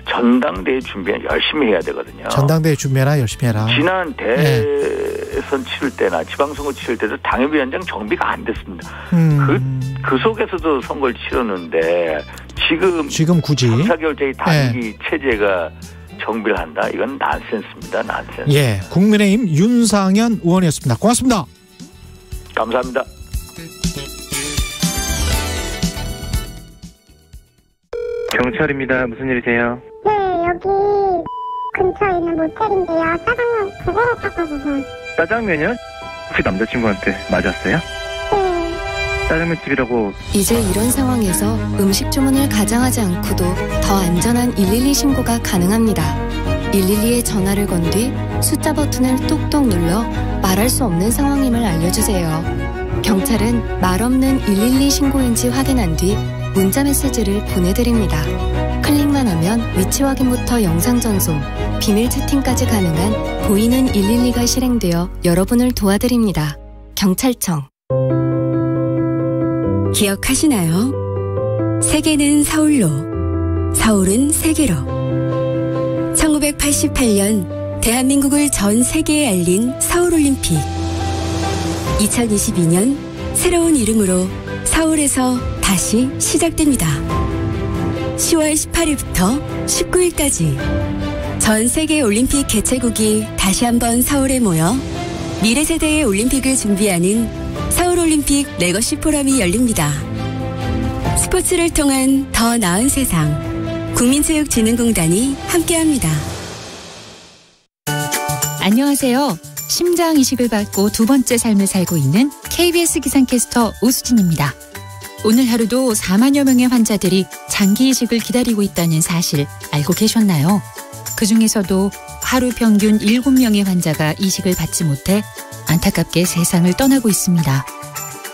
전당대회 준비는 열심히 해야 되거든요. 전당대회 준비나 열심히 해라. 지난 대선 치를 때나 지방선거 치를 때도 당협위원장 정비가 안 됐습니다. 그 속에서도 선거를 치렀는데 지금 굳이 3, 4개월짜리 단기 체제가 정비를 한다? 이건 난센스입니다. 난센스. 예, 국민의힘 윤상현 의원이었습니다. 고맙습니다. 감사합니다. 경찰입니다. 무슨 일이세요? 네, 여기 근처에 있는 모텔인데요. 짜장면 그거를 닦아주세요. 짜장면이요? 혹시 남자친구한테 맞았어요? 네. 짜장면 집이라고. 이제 이런 상황에서 음식 주문을 가장하지 않고도 더 안전한 112 신고가 가능합니다. 112에 전화를 건 뒤 숫자 버튼을 똑똑 눌러 말할 수 없는 상황임을 알려주세요. 경찰은 말 없는 112 신고인지 확인한 뒤 문자 메시지를 보내드립니다. 클릭만 하면 위치 확인부터 영상 전송, 비밀 채팅까지 가능한 보이는 112가 실행되어 여러분을 도와드립니다. 경찰청. 기억하시나요? 세계는 서울로, 서울은 세계로. 1988년 대한민국을 전 세계에 알린 서울올림픽. 2022년 새로운 이름으로 서울에서 다시 시작됩니다. 10월 18일부터 19일까지 전 세계 올림픽 개최국이 다시 한번 서울에 모여 미래 세대의 올림픽을 준비하는 서울올림픽 레거시 포럼이 열립니다. 스포츠를 통한 더 나은 세상, 국민체육진흥공단이 함께합니다. 안녕하세요. 심장 이식을 받고 두 번째 삶을 살고 있는 KBS 기상캐스터 오수진입니다. 오늘 하루도 4만여 명의 환자들이 장기 이식을 기다리고 있다는 사실 알고 계셨나요? 그중에서도 하루 평균 7명의 환자가 이식을 받지 못해 안타깝게 세상을 떠나고 있습니다.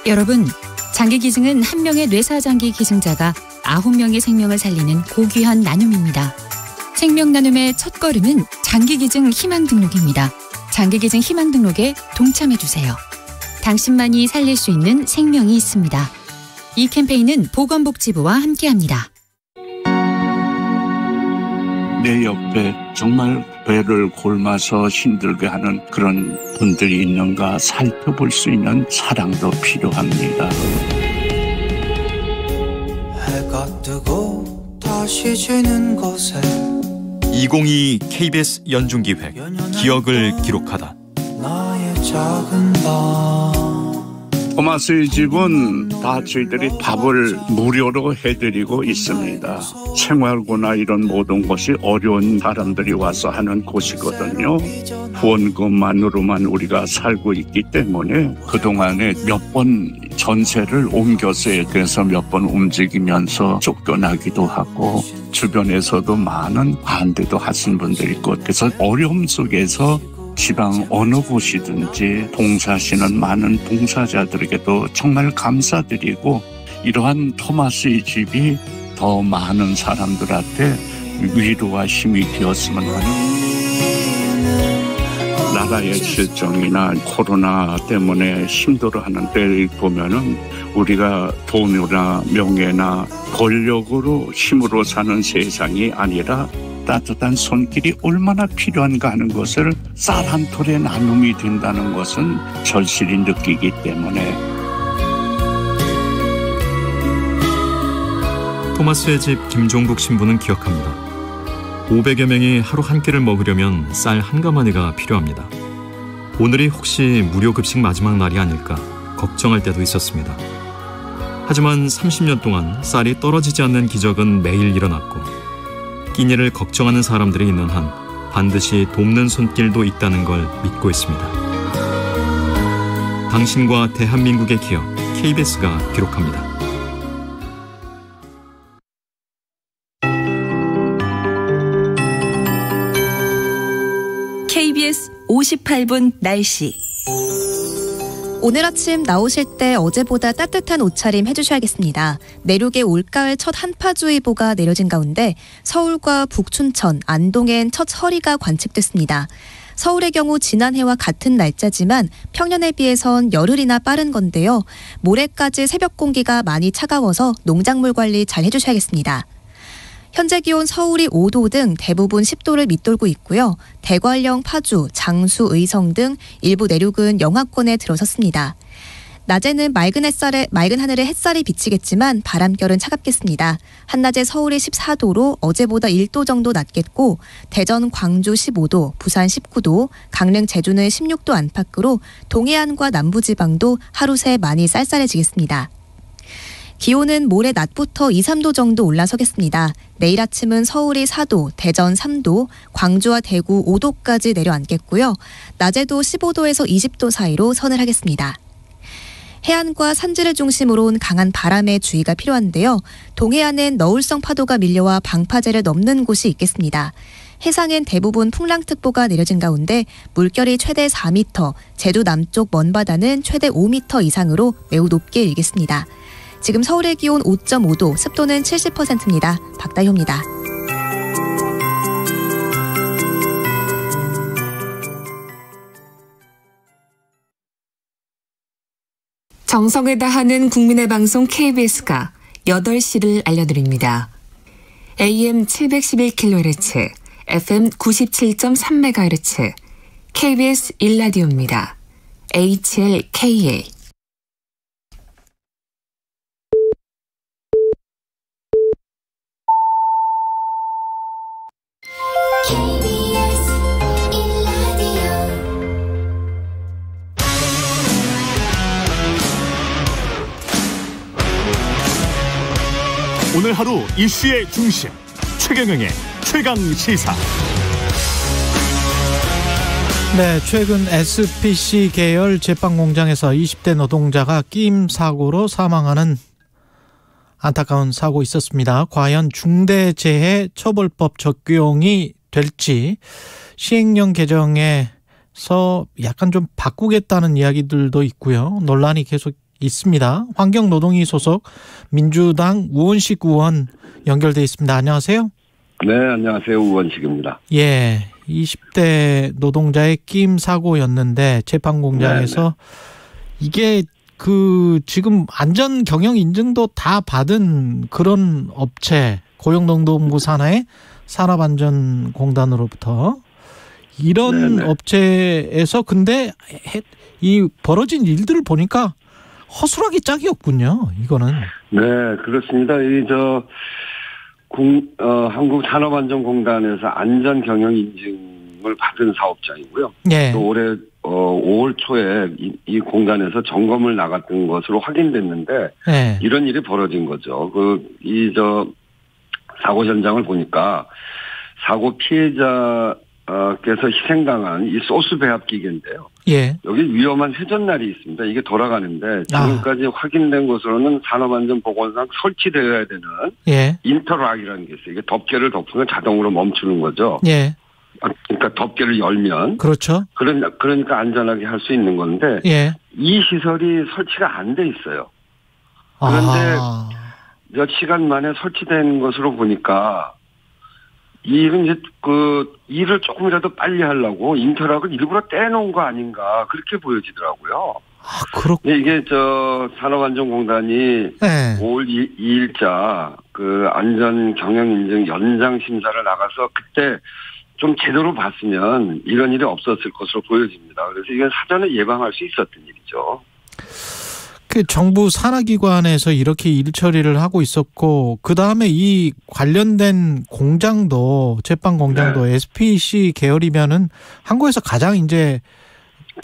여러분, 장기 기증은 한 명의 뇌사장기 기증자가 9명의 생명을 살리는 고귀한 나눔입니다. 생명 나눔의 첫걸음은 장기 기증 희망 등록입니다. 장기 기증 희망 등록에 동참해주세요. 당신만이 살릴 수 있는 생명이 있습니다. 이 캠페인은 보건복지부와 함께합니다. 내 옆에 정말 배를 골마서 힘들게 하는 그런 분들이 있는가 살펴볼 수 있는 사랑도 필요합니다. 해가 뜨고 다시 지는 곳에 2022 KBS 연중기획 기억을 기록하다. 나의 작은 방. 토마스의 집은 다 저희들이 밥을 무료로 해드리고 있습니다. 생활고나 이런 모든 것이 어려운 사람들이 와서 하는 곳이거든요. 후원금만으로만 우리가 살고 있기 때문에 그동안에 몇 번 전세를 옮겼어요. 그래서 몇 번 움직이면서 쫓겨나기도 하고 주변에서도 많은 반대도 하신 분들이 있고 그래서 어려움 속에서 지방 어느 곳이든지 봉사하시는 많은 봉사자들에게도 정말 감사드리고 이러한 토마스의 집이 더 많은 사람들한테 위로와 힘이 되었으면 하는 나라의 실정이나 코로나 때문에 힘들어하는 때를 보면은 우리가 돈이나 명예나 권력으로 힘으로 사는 세상이 아니라 따뜻한 손길이 얼마나 필요한가 하는 것을 쌀 한 톨의 나눔이 된다는 것은 절실히 느끼기 때문에 토마스의 집 김종국 신부는 기억합니다. 500여 명이 하루 한 끼를 먹으려면 쌀 한 가마니가 필요합니다. 오늘이 혹시 무료 급식 마지막 날이 아닐까 걱정할 때도 있었습니다. 하지만 30년 동안 쌀이 떨어지지 않는 기적은 매일 일어났고 끼니를 걱정하는 사람들이 있는 한 반드시 돕는 손길도 있다는 걸 믿고 있습니다. 당신과 대한민국의 기억, KBS가 기록합니다. KBS 58분 날씨. 오늘 아침 나오실 때 어제보다 따뜻한 옷차림 해주셔야겠습니다. 내륙에 올가을 첫 한파주의보가 내려진 가운데 서울과 북춘천, 안동엔 첫 서리가 관측됐습니다. 서울의 경우 지난해와 같은 날짜지만 평년에 비해선 열흘이나 빠른 건데요. 모레까지 새벽 공기가 많이 차가워서 농작물 관리 잘 해주셔야겠습니다. 현재 기온 서울이 5도 등 대부분 10도를 밑돌고 있고요. 대관령, 파주, 장수, 의성 등 일부 내륙은 영하권에 들어섰습니다. 낮에는 맑은 하늘에 햇살이 비치겠지만 바람결은 차갑겠습니다. 한낮에 서울이 14도로 어제보다 1도 정도 낮겠고 대전, 광주 15도, 부산 19도, 강릉, 제주는 16도 안팎으로 동해안과 남부지방도 하루 새 많이 쌀쌀해지겠습니다. 기온은 모레 낮부터 2, 3도 정도 올라서겠습니다. 내일 아침은 서울이 4도, 대전 3도, 광주와 대구 5도까지 내려앉겠고요. 낮에도 15도에서 20도 사이로 서늘하겠습니다. 해안과 산지를 중심으로 온 강한 바람에 주의가 필요한데요. 동해안엔 너울성 파도가 밀려와 방파제를 넘는 곳이 있겠습니다. 해상엔 대부분 풍랑특보가 내려진 가운데 물결이 최대 4m, 제주 남쪽 먼바다는 최대 5m 이상으로 매우 높게 일겠습니다. 지금 서울의 기온 5.5도, 습도는 70%입니다. 박다효입니다. 정성을 다하는 국민의 방송 KBS가 8시를 알려드립니다. AM 711kHz, FM 97.3MHz, KBS 1라디오입니다. HLKA. 오늘 하루 이슈의 중심 최경영의 최강시사. 네, 최근 SPC 계열 제빵 공장에서 20대 노동자가 끼임 사고로 사망하는 안타까운 사고 있었습니다. 과연 중대재해처벌법 적용이 될지 시행령 개정에서 약간 좀 바꾸겠다는 이야기들도 있고요. 논란이 계속 있습니다. 환경노동위 소속 민주당 우원식 의원 연결돼 있습니다. 안녕하세요. 네, 안녕하세요. 우원식입니다. 예, 20대 노동자의 끼임 사고였는데 제빵 공장에서 이게 지금 안전 경영 인증도 다 받은 그런 업체, 고용노동부 산하의 산업안전공단으로부터 이런 네네. 업체에서 근데 이 벌어진 일들을 보니까 허술하기 짝이었군요. 이거는. 네, 그렇습니다. 한국산업안전공단에서 안전경영인증을 받은 사업장이고요. 네. 또 올해 5월 초에 이 공단에서 점검을 나갔던 것으로 확인됐는데 네. 이런 일이 벌어진 거죠. 사고 현장을 보니까 사고 피해자께서 희생당한 이 소스 배합 기계인데요. 예. 여기 위험한 회전날이 있습니다. 이게 돌아가는데 지금까지 확인된 것으로는 산업안전보건상 설치되어야 되는 예. 인터락이라는 게 있어요. 이게 덮개를 덮으면 자동으로 멈추는 거죠. 예. 그러니까 덮개를 열면 그렇죠. 그러니까 안전하게 할 수 있는 건데 예. 이 시설이 설치가 안 돼 있어요. 그런데 몇 시간 만에 설치된 것으로 보니까 일은 이제 일을 조금이라도 빨리 하려고 인터락을 일부러 떼놓은 거 아닌가 그렇게 보여지더라고요. 그렇군요. 이게 산업안전공단이 네. 5월 2일자 안전 경영 인증 연장 심사를 나가서 그때 좀 제대로 봤으면 이런 일이 없었을 것으로 보여집니다. 그래서 이건 사전에 예방할 수 있었던 일이죠. 정부 산하기관에서 이렇게 일 처리를 하고 있었고 그다음에 이 관련된 공장도 제빵 공장도 네. SPC 계열이면은 한국에서 가장 이제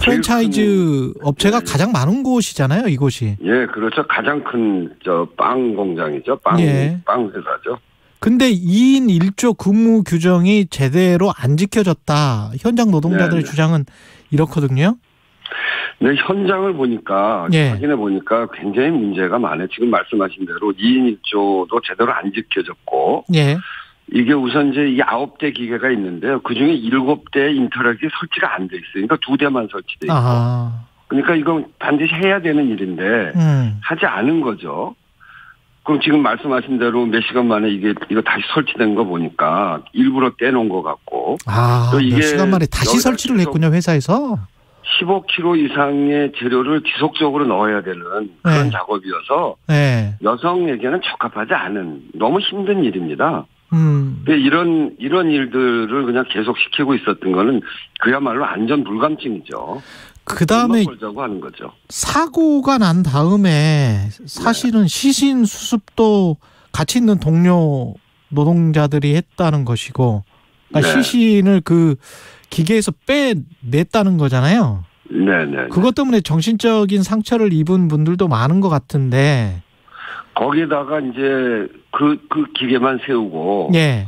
프랜차이즈 업체가 네. 가장 많은 곳이잖아요, 이곳이. 예, 그렇죠. 가장 큰 빵 공장이죠. 빵 회사죠. 근데 2인 1조 근무 규정이 제대로 안 지켜졌다. 현장 노동자들의 네. 주장은 이렇거든요. 네, 현장을 보니까 예. 확인해 보니까 굉장히 문제가 많아요. 지금 말씀하신 대로 2인 1조도 제대로 안 지켜졌고 예. 이게 우선 이제 이 9대 기계가 있는데요. 그중에 7대 인터랙이 설치가 안 돼 있어요. 그러니까 2대만 설치돼 있고. 그러니까 이건 반드시 해야 되는 일인데 하지 않은 거죠. 그럼 지금 말씀하신 대로 몇 시간 만에 이거 다시 설치된 거 보니까 일부러 떼놓은 것 같고. 또 이게 몇 시간 만에 다시 설치를 했군요, 회사에서. 15kg 이상의 재료를 지속적으로 넣어야 되는 그런 네. 작업이어서 네. 여성에게는 적합하지 않은 너무 힘든 일입니다. 이런 일들을 그냥 계속 시키고 있었던 거는 그야말로 안전 불감증이죠. 그다음에 걸자고 하는 거죠. 사고가 난 다음에 사실은 네. 시신 수습도 같이 있는 동료 노동자들이 했다는 것이고 그러니까 네. 시신을 기계에서 빼냈다는 거잖아요. 네네. 그것 때문에 정신적인 상처를 입은 분들도 많은 것 같은데. 거기다가 이제 그 기계만 세우고. 예.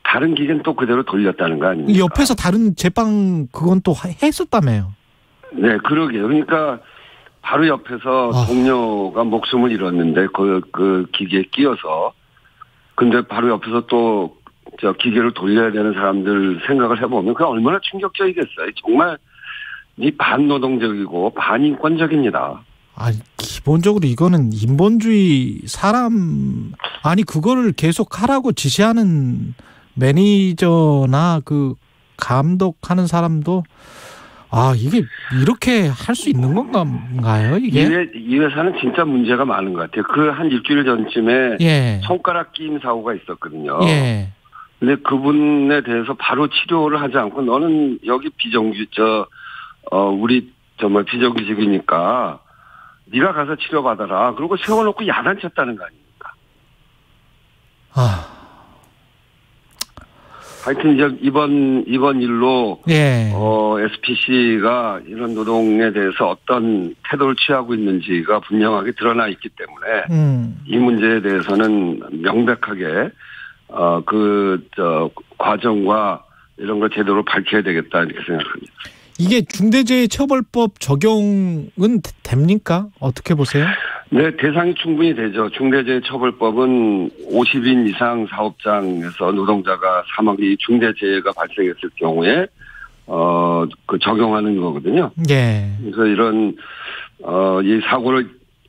다른 기계는 또 그대로 돌렸다는 거 아닙니까? 옆에서 다른 제빵 그건 또 했었다며요. 네, 그러게요. 그러니까 바로 옆에서 동료가 목숨을 잃었는데 그 기계에 끼어서. 근데 바로 옆에서 또 기계를 돌려야 되는 사람들 생각을 해보면 그게 얼마나 충격적이겠어요. 정말 이 반노동적이고 반인권적입니다. 기본적으로 이거는 인본주의 그거를 계속 하라고 지시하는 매니저나 감독하는 사람도 이게 이렇게 할 수 있는 건가요, 이게? 이 회사는 진짜 문제가 많은 것 같아요. 그 한 일주일 전쯤에 예. 손가락 끼임 사고가 있었거든요. 예. 근데 그분에 대해서 바로 치료를 하지 않고 너는 여기 우리 정말 비정규직이니까 네가 가서 치료받아라. 그리고 세워놓고 야단쳤다는 거 아닙니까? 하여튼 이제 이번 일로 예. SPC가 이런 노동에 대해서 어떤 태도를 취하고 있는지가 분명하게 드러나 있기 때문에 이 문제에 대해서는 명백하게 과정과 이런 걸 제대로 밝혀야 되겠다 이렇게 생각합니다. 이게 중대재해처벌법 적용은 됩니까? 어떻게 보세요? 네, 대상이 충분히 되죠. 중대재해처벌법은 50인 이상 사업장에서 노동자가 사망이 중대재해가 발생했을 경우에 적용하는 거거든요. 예. 그래서 이런 이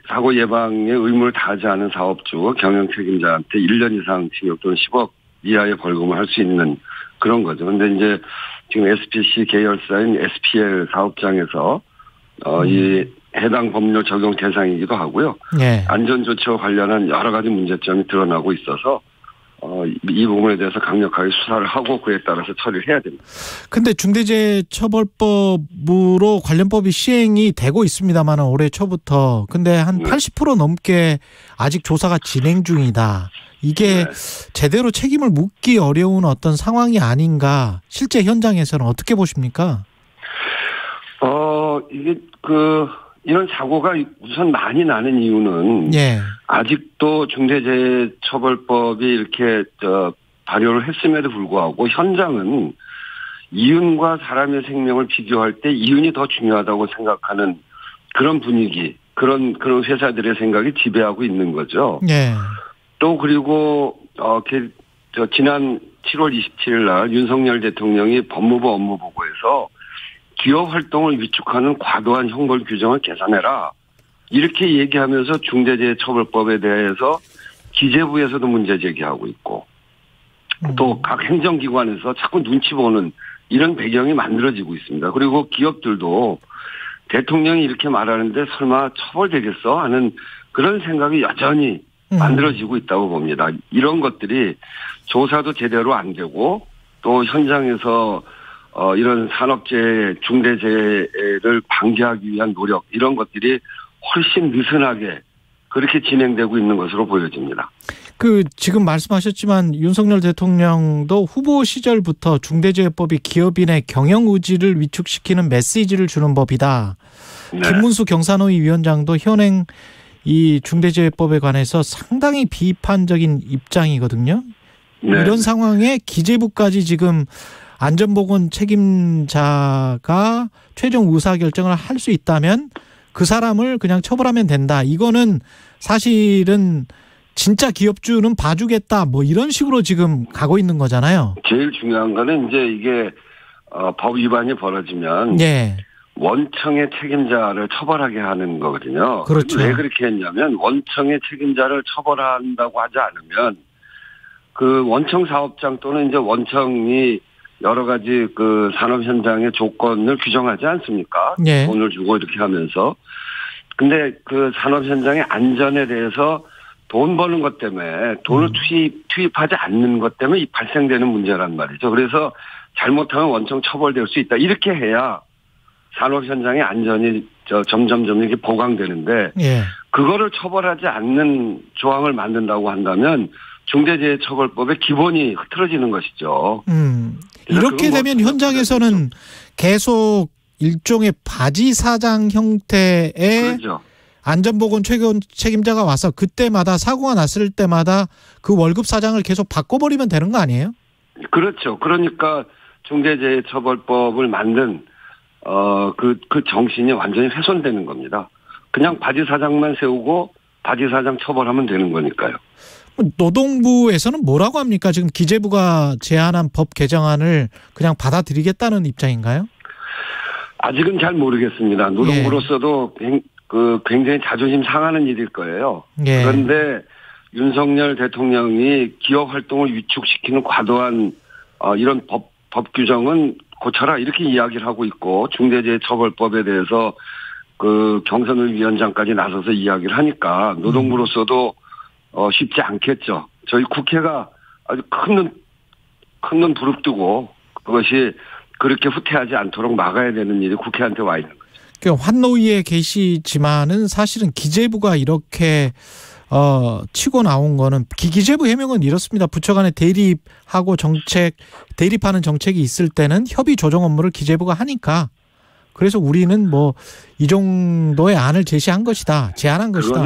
사고 예방에 의무를 다하지 않은 사업주 경영 책임자한테 1년 이상 징역 또는 10억 이하의 벌금을 할 수 있는 그런 거죠. 근데 이제 지금 SPC 계열사인 SPL 사업장에서 이 해당 법률 적용 대상이기도 하고요. 예. 안전조치와 관련한 여러 가지 문제점이 드러나고 있어서 이 부분에 대해서 강력하게 수사를 하고 그에 따라서 처리를 해야 됩니다. 근데 중대재해처벌법으로 관련법이 시행이 되고 있습니다만 올해 초부터. 근데 한 80% 넘게 아직 조사가 진행 중이다. 이게 제대로 책임을 묻기 어려운 어떤 상황이 아닌가. 실제 현장에서는 어떻게 보십니까? 이게 이런 사고가 우선 많이 나는 이유는 아직도 중대재해처벌법이 이렇게 발효를 했음에도 불구하고 현장은 이윤과 사람의 생명을 비교할 때 이윤이 더 중요하다고 생각하는 그런 분위기, 그런 회사들의 생각이 지배하고 있는 거죠. 또 그리고 지난 7월 27일 날 윤석열 대통령이 법무부 업무보고에서 기업 활동을 위축하는 과도한 형벌 규정을 개선해라. 이렇게 얘기하면서 중대재해처벌법에 대해서 기재부에서도 문제 제기하고 있고 또 각 행정기관에서 자꾸 눈치 보는 이런 배경이 만들어지고 있습니다. 그리고 기업들도 대통령이 이렇게 말하는데 설마 처벌되겠어 하는 그런 생각이 여전히 만들어지고 있다고 봅니다. 이런 것들이 조사도 제대로 안 되고 또 현장에서 이런 산업재해, 중대재해를 방지하기 위한 노력 이런 것들이 훨씬 느슨하게 그렇게 진행되고 있는 것으로 보여집니다. 지금 말씀하셨지만 윤석열 대통령도 후보 시절부터 중대재해법이 기업인의 경영 의지를 위축시키는 메시지를 주는 법이다. 김문수 경산호위 위원장도 현행 이 중대재해법에 관해서 상당히 비판적인 입장이거든요. 이런 상황에 기재부까지 지금 안전보건 책임자가 최종 의사결정을 할 수 있다면 그 사람을 그냥 처벌하면 된다. 이거는 사실은 진짜 기업주는 봐주겠다. 이런 식으로 지금 가고 있는 거잖아요. 제일 중요한 거는 이제 이게 법 위반이 벌어지면 원청의 책임자를 처벌하게 하는 거거든요. 그렇죠. 왜 그렇게 했냐면 원청의 책임자를 처벌한다고 하지 않으면 그 원청 사업장 또는 이제 원청이 여러 가지 산업 현장의 조건을 규정하지 않습니까? 돈을 주고 이렇게 하면서. 근데 그 산업 현장의 안전에 대해서 돈 버는 것 때문에 돈을 투입하지 않는 것 때문에 발생되는 문제란 말이죠. 그래서 잘못하면 원청 처벌될 수 있다. 이렇게 해야 산업 현장의 안전이 점점 이렇게 보강되는데 그거를 처벌하지 않는 조항을 만든다고 한다면 중대재해처벌법의 기본이 흐트러지는 것이죠. 이렇게 되면 현장에서는 계속 일종의 바지 사장 형태의 안전보건 책임자가 와서 그때마다 사고가 났을 때마다 그 월급 사장을 계속 바꿔버리면 되는 거 아니에요? 그렇죠. 그러니까 중대재해처벌법을 만든 그 정신이 완전히 훼손되는 겁니다. 그냥 바지 사장만 세우고 바지 사장 처벌하면 되는 거니까요. 노동부에서는 뭐라고 합니까? 지금 기재부가 제안한 법 개정안을 그냥 받아들이겠다는 입장인가요? 아직은 잘 모르겠습니다. 노동부로서도 굉장히 자존심 상하는 일일 거예요. 그런데 윤석열 대통령이 기업 활동을 위축시키는 과도한 이런 법 규정은 고쳐라 이렇게 이야기를 하고 있고 중대재해처벌법에 대해서 그 경선을 위원장까지 나서서 이야기를 하니까 노동부로서도 쉽지 않겠죠. 저희 국회가 아주 큰 눈 부릅뜨고 그것이 그렇게 후퇴하지 않도록 막아야 되는 일이 국회한테 와 있는 거죠. 그러니까 환노위에 계시지만은 사실은 기재부가 이렇게 치고 나온 거는 기재부 해명은 이렇습니다. 부처 간에 대립하고 대립하는 정책이 있을 때는 협의 조정 업무를 기재부가 하니까 그래서 우리는 뭐 이 정도의 안을 제시한 것이다. 제안한 것이다.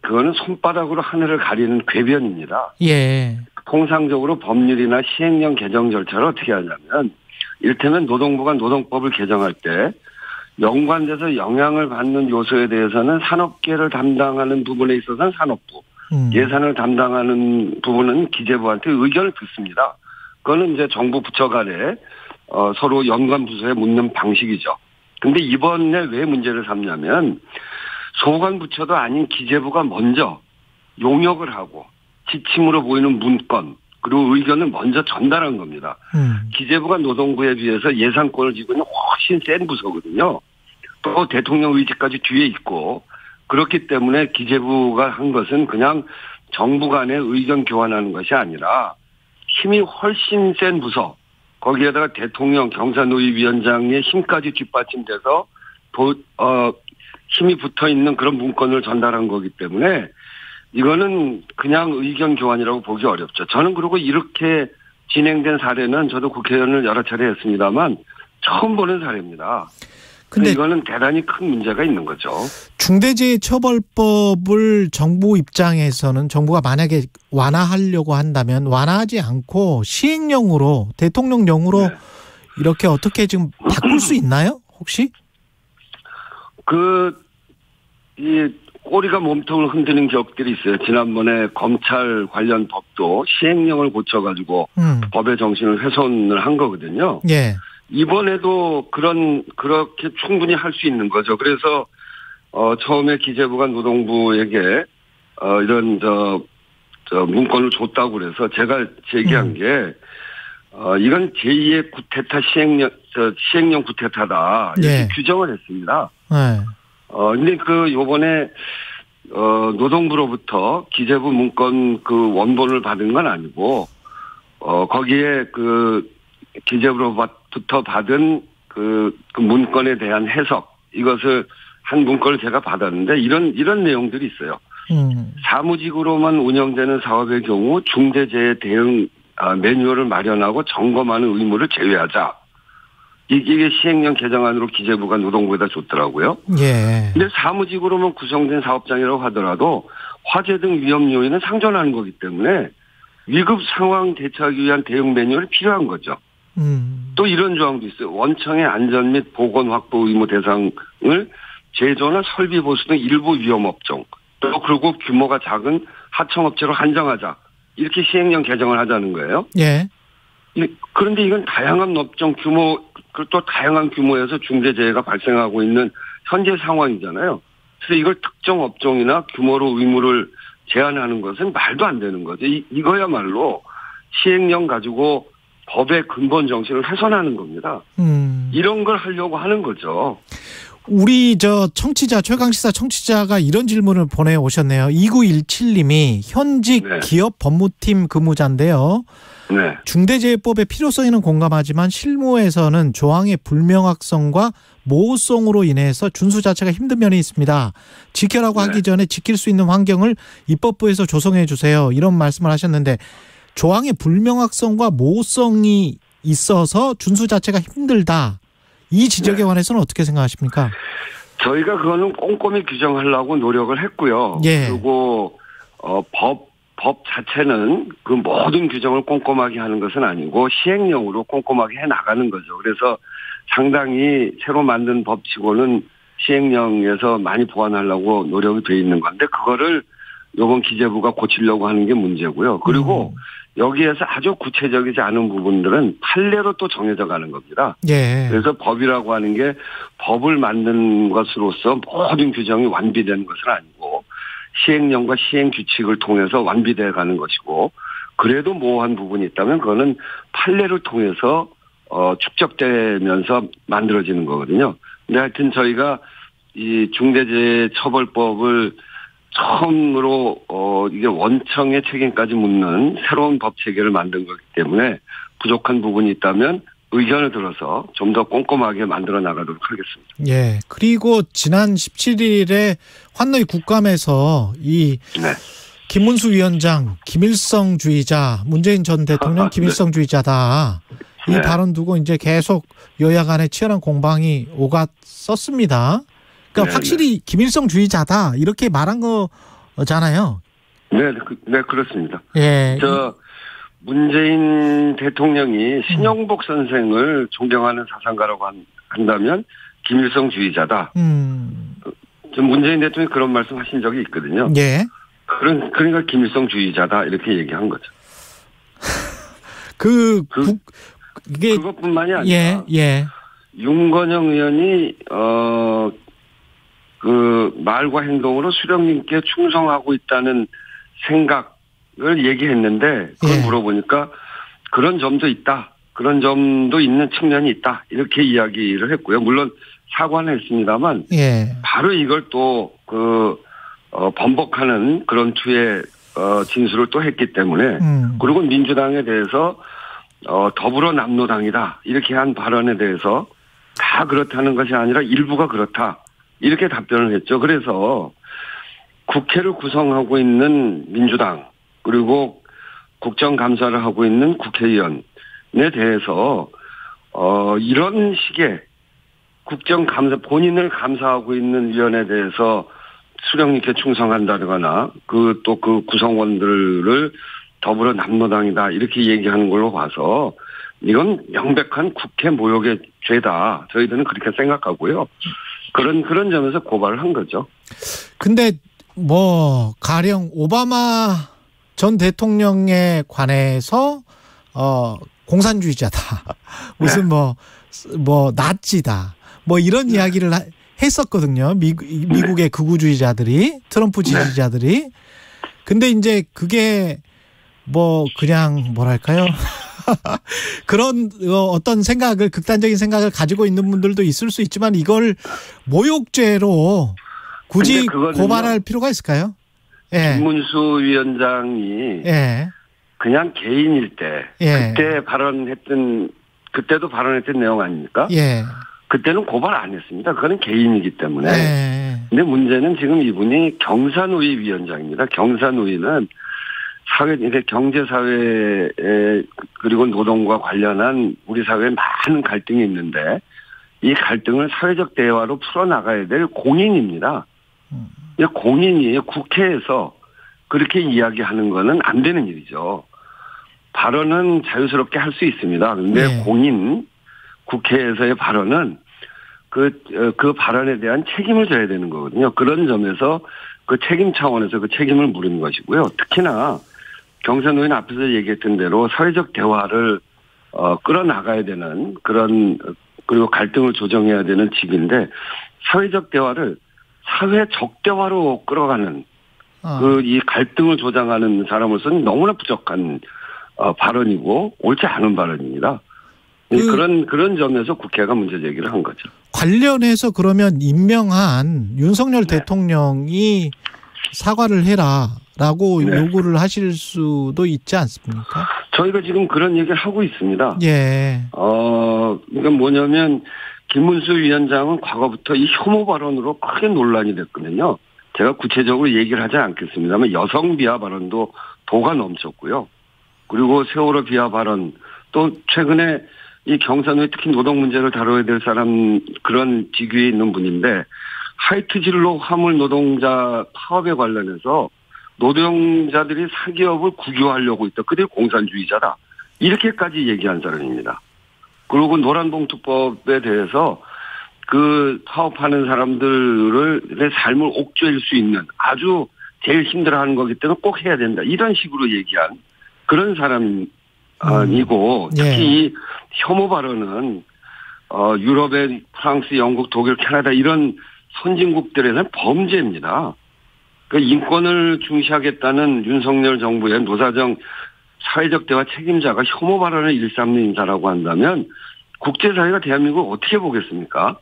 그거는 손바닥으로 하늘을 가리는 궤변입니다. 예. 통상적으로 법률이나 시행령 개정 절차를 어떻게 하냐면 이를테면 노동부가 노동법을 개정할 때 연관돼서 영향을 받는 요소에 대해서는 산업계를 담당하는 부분에 있어서는 산업부, 예산을 담당하는 부분은 기재부한테 의견을 듣습니다. 그거는 이제 정부 부처 간에 서로 연관 부서에 묻는 방식이죠. 근데 이번에 왜 문제를 삼냐면 소관 부처도 아닌 기재부가 먼저 용역을 하고 지침으로 보이는 문건 그리고 의견을 먼저 전달한 겁니다. 기재부가 노동부에 비해서 예산권을 쥐고 있는 훨씬 센 부서거든요. 또 대통령 의지까지 뒤에 있고 그렇기 때문에 기재부가 한 것은 그냥 정부 간의 의견 교환하는 것이 아니라 힘이 훨씬 센 부서 거기에다가 대통령 경사노위 위원장의 힘까지 뒷받침돼서 힘이 붙어있는 그런 문건을 전달한 거기 때문에 이거는 그냥 의견 교환이라고 보기 어렵죠. 저는 그리고 이렇게 진행된 사례는 저도 국회의원을 여러 차례 했습니다만 처음 보는 사례입니다. 근데 이거는 대단히 큰 문제가 있는 거죠. 중대재해처벌법을 정부 입장에서는 정부가 만약에 완화하려고 한다면 완화하지 않고 시행령으로 대통령령으로 네. 이렇게 어떻게 지금 바꿀 수 있나요? 혹시? 이 꼬리가 몸통을 흔드는 기업들이 있어요. 지난번에 검찰 관련 법도 시행령을 고쳐가지고 법의 정신을 훼손을 한 거거든요. 예. 이번에도 그렇게 충분히 할 수 있는 거죠. 그래서 처음에 기재부가 노동부에게 이런 문건을 줬다고 그래서 제가 제기한 게 이건 제2의 구테타 시행령 구테타다 이렇게 예. 규정을 했습니다. 네. 근데 요번에 노동부로부터 기재부 문건 그 원본을 받은 건 아니고 거기에 기재부로부터 받은 그 문건에 대한 해석 이것을 한 문건을 제가 받았는데 이런 내용들이 있어요. 사무직으로만 운영되는 사업의 경우 중대재해 대응 매뉴얼을 마련하고 점검하는 의무를 제외하자. 이게 시행령 개정안으로 기재부가 노동부에다 줬더라고요. 예. 근데 사무직으로만 구성된 사업장이라고 하더라도 화재 등 위험 요인은 상존하는 거기 때문에 위급 상황 대처하기 위한 대응 매뉴얼이 필요한 거죠. 또 이런 조항도 있어요. 원청의 안전 및 보건 확보 의무 대상을 제조나 설비 보수 등 일부 위험 업종 또 그리고 규모가 작은 하청업체로 한정하자. 이렇게 시행령 개정을 하자는 거예요. 예. 그런데 이건 다양한 업종 규모 그리고 또 다양한 규모에서 중대재해가 발생하고 있는 현재 상황이잖아요. 그래서 이걸 특정 업종이나 규모로 의무를 제한하는 것은 말도 안 되는 거죠. 이거야말로 시행령 가지고 법의 근본 정신을 훼손하는 겁니다. 이런 걸 하려고 하는 거죠. 우리 청취자 최강시사 청취자가 이런 질문을 보내오셨네요. 2917님이 현직 네. 기업 법무팀 근무자인데요. 네. 중대재해법의 필요성에는 공감하지만 실무에서는 조항의 불명확성과 모호성으로 인해서 준수 자체가 힘든 면이 있습니다. 지켜라고 하기 전에 지킬 수 있는 환경을 입법부에서 조성해 주세요. 이런 말씀을 하셨는데 조항의 불명확성과 모호성이 있어서 준수 자체가 힘들다. 이 지적에 관해서는 어떻게 생각하십니까? 저희가 그거는 꼼꼼히 규정하려고 노력을 했고요. 예. 그리고 법 자체는 그 모든 규정을 꼼꼼하게 하는 것은 아니고 시행령으로 꼼꼼하게 해 나가는 거죠. 그래서 상당히 새로 만든 법치고는 시행령에서 많이 보완하려고 노력이 돼 있는 건데 그거를 이번 기재부가 고치려고 하는 게 문제고요. 그리고 여기에서 아주 구체적이지 않은 부분들은 판례로 또 정해져 가는 겁니다. 예. 그래서 법이라고 하는 게 법을 만든 것으로서 모든 규정이 완비되는 것은 아니고 시행령과 시행규칙을 통해서 완비되어 가는 것이고 그래도 모호한 부분이 있다면 그거는 판례를 통해서 축적되면서 만들어지는 거거든요. 근데 하여튼 저희가 이 중대재해처벌법을 처음으로 이게 원청의 책임까지 묻는 새로운 법 체계를 만든 거기 때문에 부족한 부분이 있다면 의견을 들어서 좀 더 꼼꼼하게 만들어 나가도록 하겠습니다. 예. 그리고 지난 17일에 환노위 국감에서 이 김문수 위원장 김일성주의자, 문재인 전 대통령 김일성주의자다. 이 발언 두고 이제 계속 여야 간에 치열한 공방이 오갔었습니다. 그러니까 확실히 김일성주의자다 이렇게 말한 거잖아요. 네, 그렇습니다. 예. 문재인 대통령이 신영복 선생을 존경하는 사상가라고 한다면 김일성주의자다. 좀 문재인 대통령이 그런 말씀하신 적이 있거든요. 예. 그러니까 김일성주의자다 이렇게 얘기한 거죠. 이게 그것뿐만이 아니라 윤건영 의원이 그 말과 행동으로 수령님께 충성하고 있다는 생각을 얘기했는데 그걸 물어보니까 그런 점도 있다. 그런 점도 있는 측면이 있다. 이렇게 이야기를 했고요. 물론 사과는 했습니다만 바로 이걸 또 번복하는 그런 투의 진술을 또 했기 때문에 그리고 민주당에 대해서 더불어남로당이다. 이렇게 한 발언에 대해서 다 그렇다는 것이 아니라 일부가 그렇다. 이렇게 답변을 했죠. 그래서 국회를 구성하고 있는 민주당 그리고 국정감사를 하고 있는 국회의원에 대해서 이런 식의 국정감사 본인을 감사하고 있는 위원에 대해서 수령님께 충성한다거나 그 구성원들을 더불어남로당이다 이렇게 얘기하는 걸로 봐서 이건 명백한 국회 모욕의 죄다. 저희들은 그렇게 생각하고요. 그런 점에서 고발을 한 거죠. 근데 가령 오바마 전 대통령에 관해서 공산주의자다. 무슨 나치다. 이런 이야기를 했었거든요. 미국의 극우주의자들이, 트럼프 지지자들이. 근데 이제 그게 그냥 뭐랄까요? 그런 어떤 생각을 극단적인 생각을 가지고 있는 분들도 있을 수 있지만 이걸 모욕죄로 굳이 고발할 필요가 있을까요? 김문수 위원장이 그냥 개인일 때 그때도 발언했던 내용 아닙니까? 그때는 고발 안 했습니다. 그거는 개인이기 때문에. 근데 문제는 지금 이분이 경사노위 위원장입니다. 경사노위는 경제사회에 그리고 노동과 관련한 우리 사회에 많은 갈등이 있는데 이 갈등을 사회적 대화로 풀어나가야 될 공인입니다. 공인이 국회에서 그렇게 이야기하는 거는 안 되는 일이죠. 발언은 자유스럽게 할 수 있습니다. 그런데 국회에서의 발언은 그 발언에 대한 책임을 져야 되는 거거든요. 그런 점에서 그 책임 차원에서 그 책임을 물은 것이고요. 특히나 경선노인 앞에서 얘기했던 대로 사회적 대화를 끌어나가야 되는 그리고 갈등을 조정해야 되는 직인데 사회적 대화를 사회적 대화로 끌어가는 이 갈등을 조장하는 사람으로서는 너무나 부족한 발언이고 옳지 않은 발언입니다. 그런 점에서 국회가 문제 제기를 한 거죠. 관련해서 그러면 임명한 윤석열 대통령이 사과를 해라라고 요구를 하실 수도 있지 않습니까? 저희가 지금 그런 얘기를 하고 있습니다. 그러니까 뭐냐면 김문수 위원장은 과거부터 이 혐오 발언으로 크게 논란이 됐거든요. 제가 구체적으로 얘기를 하지 않겠습니다만 여성 비하 발언도 도가 넘쳤고요. 그리고 세월호 비하 발언 또 최근에 이 경산의 특히 노동 문제를 다뤄야 될 사람 그런 직위에 있는 분인데 하이트 진로 화물 노동자 파업에 관련해서 노동자들이 사기업을 국유화하려고 있다. 그들이 공산주의자다. 이렇게까지 얘기한 사람입니다. 그리고 노란봉투법에 대해서 그 파업하는 사람들의 삶을 옥죄일 수 있는 아주 제일 힘들어하는 거기 때문에 꼭 해야 된다. 이런 식으로 얘기한 그런 사람이고 특히 이 혐오 발언은 유럽의 프랑스, 영국, 독일, 캐나다 이런 선진국들에서는 범죄입니다. 그 인권을 중시하겠다는 윤석열 정부의 노사정 사회적 대화 책임자가 혐오 발언을 일삼는 인사라고 한다면 국제사회가 대한민국을 어떻게 보겠습니까?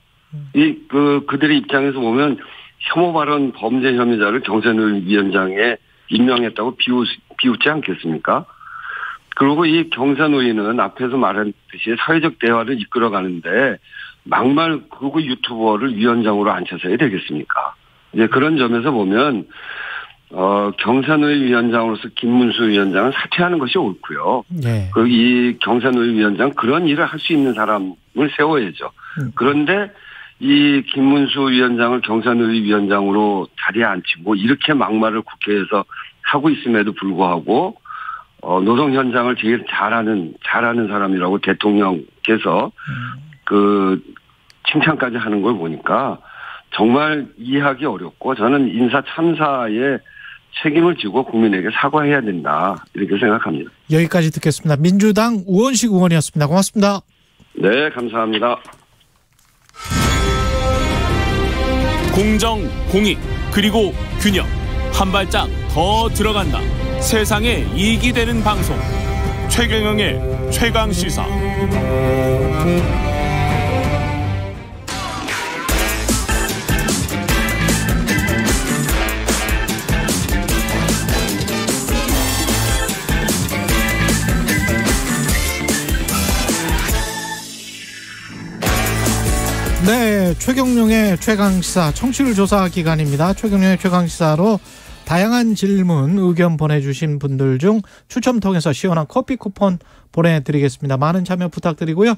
그들의 입장에서 보면 혐오 발언 범죄 혐의자를 경선을 위원장에 임명했다고 비웃지 않겠습니까? 그리고 이 경선의는 앞에서 말했듯이 사회적 대화를 이끌어가는데 막말 극우 유튜버를 위원장으로 앉혀서야 되겠습니까? 이제 그런 점에서 보면 경선의 위원장으로서 김문수 위원장은 사퇴하는 것이 옳고요. 네. 이 경선의 위원장 그런 일을 할 수 있는 사람을 세워야죠. 그런데 이 김문수 위원장을 경선의 위원장으로 자리에 앉히고 이렇게 막말을 국회에서 하고 있음에도 불구하고 노동 현장을 제일 잘하는 사람이라고 대통령께서 칭찬까지 하는 걸 보니까 정말 이해하기 어렵고 저는 인사 참사에 책임을 지고 국민에게 사과해야 된다 이렇게 생각합니다. 여기까지 듣겠습니다. 민주당 우원식 의원이었습니다. 고맙습니다. 네, 감사합니다. 공정, 공익, 그리고 균형. 한 발짝 더 들어간다. 세상에 이익이 되는 방송. 최경영의 최강시사. 네, 최경영의 최강시사 청취율 조사 기간입니다. 최경영의 최강시사로 다양한 질문, 의견 보내주신 분들 중 추첨 통해서 시원한 커피 쿠폰 보내드리겠습니다. 많은 참여 부탁드리고요.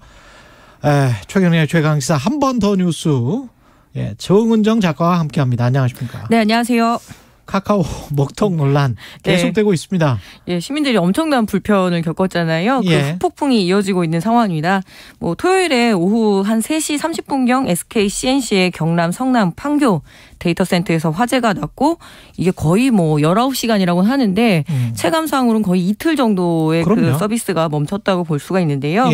최경영의 최강시사 한 번 더 뉴스, 정은정 작가와 함께합니다. 안녕하십니까? 네, 안녕하세요. 카카오 먹통 논란 계속되고 있습니다. 예, 시민들이 엄청난 불편을 겪었잖아요. 그 후폭풍이 이어지고 있는 상황입니다. 토요일에 오후 한 3시 30분경 SK CNC의 경남 성남 판교 데이터 센터에서 화재가 났고 이게 거의 19시간이라고 하는데 체감상으로는 거의 이틀 정도의 그 서비스가 멈췄다고 볼 수가 있는데요.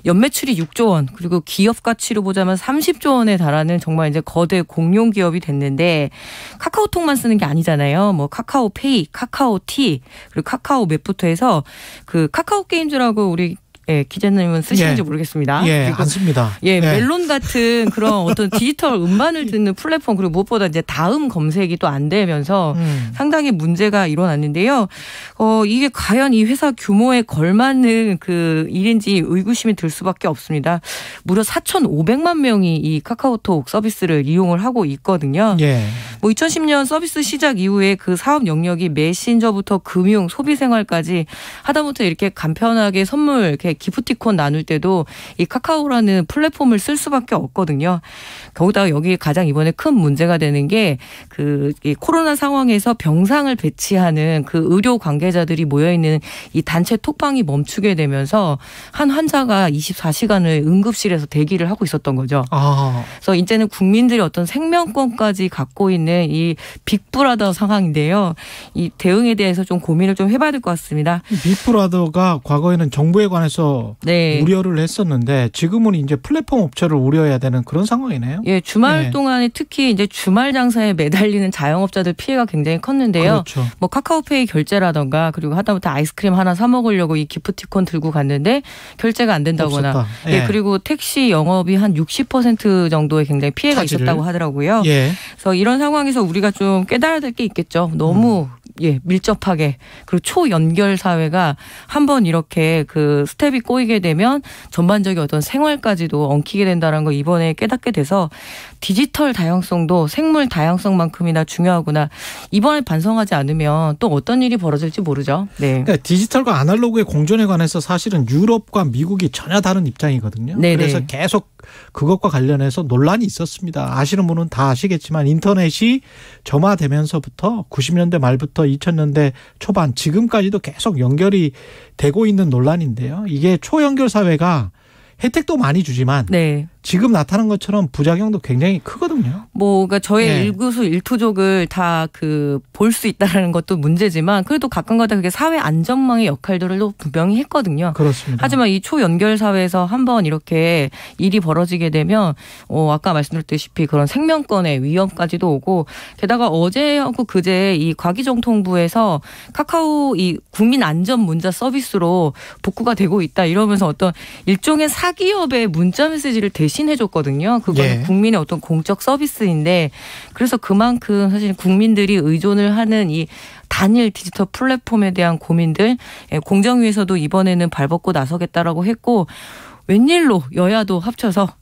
연매출이 6조 원, 그리고 기업 가치로 보자면 30조 원에 달하는 정말 이제 거대 공룡 기업이 됐는데 카카오톡만 쓰는 게 아니잖아요. 카카오페이, 카카오티, 그리고 카카오맵부터 해서 그 카카오 게임즈라고 우리 기자님은 쓰시는지 모르겠습니다. 그리고 안 씁니다. 멜론 같은 그런 어떤 디지털 음반을 듣는 플랫폼, 그리고 무엇보다 이제 다음 검색이 또 안 되면서 상당히 문제가 일어났는데요. 이게 과연 이 회사 규모에 걸맞는 그 일인지 의구심이 들 수밖에 없습니다. 무려 4,500만 명이 이 카카오톡 서비스를 이용을 하고 있거든요. 2010년 서비스 시작 이후에 그 사업 영역이 메신저부터 금융, 소비 생활까지 하다못해 이렇게 간편하게 선물 이렇게 기프티콘 나눌 때도 이 카카오라는 플랫폼을 쓸 수밖에 없거든요. 거기다가 여기 가장 이번에 큰 문제가 되는 게 이 코로나 상황에서 병상을 배치하는 그 의료 관계자들이 모여있는 이 단체 톡방이 멈추게 되면서 한 환자가 24시간을 응급실에서 대기를 하고 있었던 거죠. 그래서 이제는 국민들이 어떤 생명권까지 갖고 있는 이 빅브라더 상황인데요. 이 대응에 대해서 좀 고민을 좀 해봐야 될 것 같습니다. 빅브라더가 과거에는 정부에 관해서 우려를 했었는데 지금은 이제 플랫폼 업체를 우려해야 되는 그런 상황이네요. 주말 동안에 특히 이제 주말 장사에 매달리는 자영업자들 피해가 굉장히 컸는데요. 그렇죠. 카카오페이 결제라던가, 그리고 하다못해 아이스크림 하나 사 먹으려고 이 기프티콘 들고 갔는데 결제가 안 된다거나, 그리고 택시 영업이 한 60% 정도의 굉장히 피해가 있었다고 하더라고요. 그래서 이런 상황에서 우리가 좀 깨달아야 될 게 있겠죠. 너무 밀접하게, 그리고 초연결 사회가 한번 이렇게 그 스텝이 꼬이게 되면 전반적인 어떤 생활까지도 엉키게 된다는 걸 이번에 깨닫게 돼서 디지털 다양성도 생물 다양성만큼이나 중요하구나. 이번에 반성하지 않으면 또 어떤 일이 벌어질지 모르죠. 그러니까 디지털과 아날로그의 공존에 관해서 사실은 유럽과 미국이 전혀 다른 입장이거든요. 그래서 계속 그것과 관련해서 논란이 있었습니다. 아시는 분은 다 아시겠지만 인터넷이 점화되면서부터 90년대 말부터 2000년대 초반 지금까지도 계속 연결이 되고 있는 논란인데요. 이게 초연결 사회가 혜택도 많이 주지만 지금 나타난 것처럼 부작용도 굉장히 크거든요. 그러니까 저의 일구수 일투족을 다 볼 수 있다라는 것도 문제지만 그래도 가끔가다 그게 사회 안전망의 역할들을 분명히 했거든요. 그렇습니다. 하지만 이 초연결 사회에서 한번 이렇게 일이 벌어지게 되면 아까 말씀드렸다시피 그런 생명권의 위험까지도 오고 게다가 어제하고 그제 이 과기정통부에서 카카오 이 국민 안전 문자 서비스로 복구가 되고 있다 이러면서 어떤 일종의 사기업의 문자 메시지를 대신해줬거든요. 그건 국민의 어떤 공적 서비스인데 그래서 그만큼 사실 국민들이 의존을 하는 이 단일 디지털 플랫폼에 대한 고민들 공정위에서도 이번에는 발벗고 나서겠다라고 했고 웬일로 여야도 합쳐서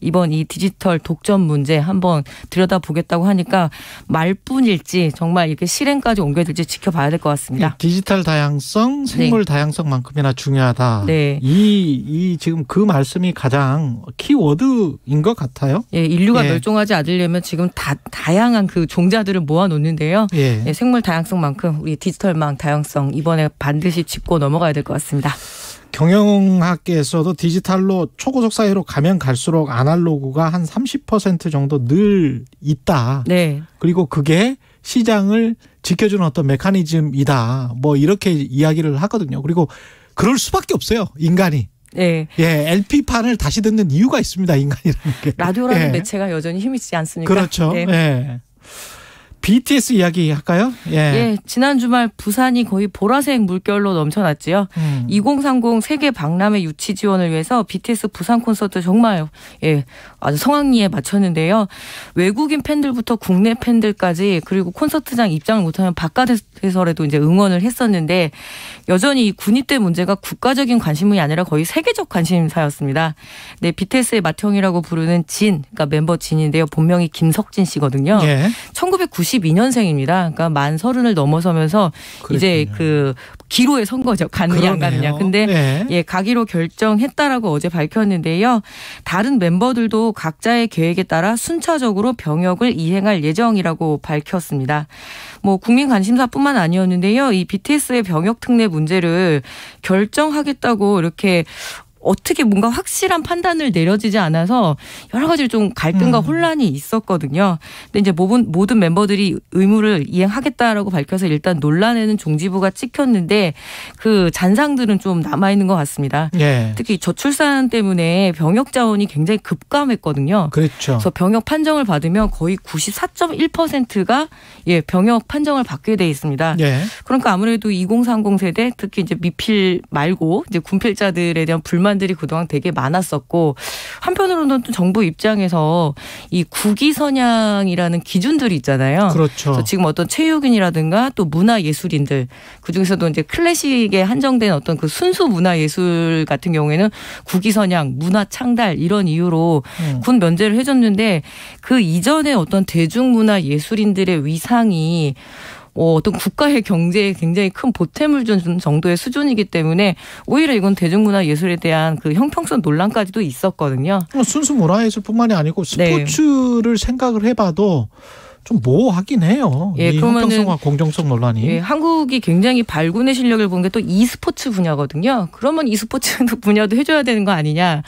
이번 이 디지털 독점 문제 한번 들여다보겠다고 하니까 말뿐일지 정말 이렇게 실행까지 옮겨질지 지켜봐야 될 것 같습니다. 디지털 다양성, 생물 다양성만큼이나 중요하다. 네. 이 지금 그 말씀이 가장 키워드인 것 같아요. 인류가 멸종하지 않으려면 지금 다양한 그 종자들을 모아놓는데요. 생물 다양성만큼 우리 디지털망 다양성 이번에 반드시 짚고 넘어가야 될 것 같습니다. 경영학계에서도 디지털로 초고속 사회로 가면 갈수록 아날로그가 한 30% 정도 늘 있다. 네. 그리고 그게 시장을 지켜주는 어떤 메커니즘이다. 이렇게 이야기를 하거든요. 그리고 그럴 수밖에 없어요. 인간이. LP판을 다시 듣는 이유가 있습니다. 인간이라는 게. 라디오라는 매체가 여전히 힘이 있지 않습니까? 그렇죠. BTS 이야기 할까요? 지난 주말 부산이 거의 보라색 물결로 넘쳐났지요. 2030 세계 박람회 유치 지원을 위해서 BTS 부산 콘서트 정말 아주 성황리에 마쳤는데요. 외국인 팬들부터 국내 팬들까지 그리고 콘서트장 입장을 못하면 바깥에서라도 이제 응원을 했었는데 여전히 이 군입대 문제가 국가적인 관심이 아니라 거의 세계적 관심사였습니다. 네, BTS의 맏형이라고 부르는 그러니까 멤버 진인데요. 본명이 김석진 씨거든요. 1992년생입니다. 그러니까 만 30을 넘어서면서 그랬군요. 이제 그 기로에 선 거죠. 가느냐 안 가느냐. 근데 가기로 결정했다라고 어제 밝혔는데요. 다른 멤버들도 각자의 계획에 따라 순차적으로 병역을 이행할 예정이라고 밝혔습니다. 국민 관심사뿐만 아니었는데요. 이 BTS의 병역 특례 문제를 결정하겠다고 이렇게 어떻게 뭔가 확실한 판단을 내려지지 않아서 여러 가지 좀 갈등과 혼란이 있었거든요. 근데 이제 모든 멤버들이 의무를 이행하겠다라고 밝혀서 일단 논란에는 종지부가 찍혔는데 그 잔상들은 좀 남아있는 것 같습니다. 특히 저출산 때문에 병역 자원이 굉장히 급감했거든요. 그렇죠. 그래서 병역 판정을 받으면 거의 94.1%가 병역 판정을 받게 돼 있습니다. 그러니까 아무래도 2030 세대 특히 이제 미필 말고 이제 군필자들에 대한 불만들이 그동안 되게 많았었고 한편으로는 또 정부 입장에서 이 국위선양이라는 기준들이 있잖아요. 그렇죠. 그래서 지금 어떤 체육인이라든가 또 문화예술인들 그중에서도 이제 클래식에 한정된 어떤 그 순수 문화예술 같은 경우에는 국위선양, 문화창달 이런 이유로 군 면제를 해줬는데 그 이전에 어떤 대중문화예술인들의 위상이 어떤 국가의 경제에 굉장히 큰 보탬을 준 정도의 수준이기 때문에 오히려 이건 대중문화 예술에 대한 그 형평성 논란까지도 있었거든요. 순수 문화예술뿐만이 아니고 스포츠를 생각을 해봐도 좀 모호하긴 해요. 이 형평성과 공정성 논란이. 한국이 굉장히 발군의 실력을 본 게 또 e스포츠 분야거든요. 그러면 e스포츠 분야도 해줘야 되는 거 아니냐.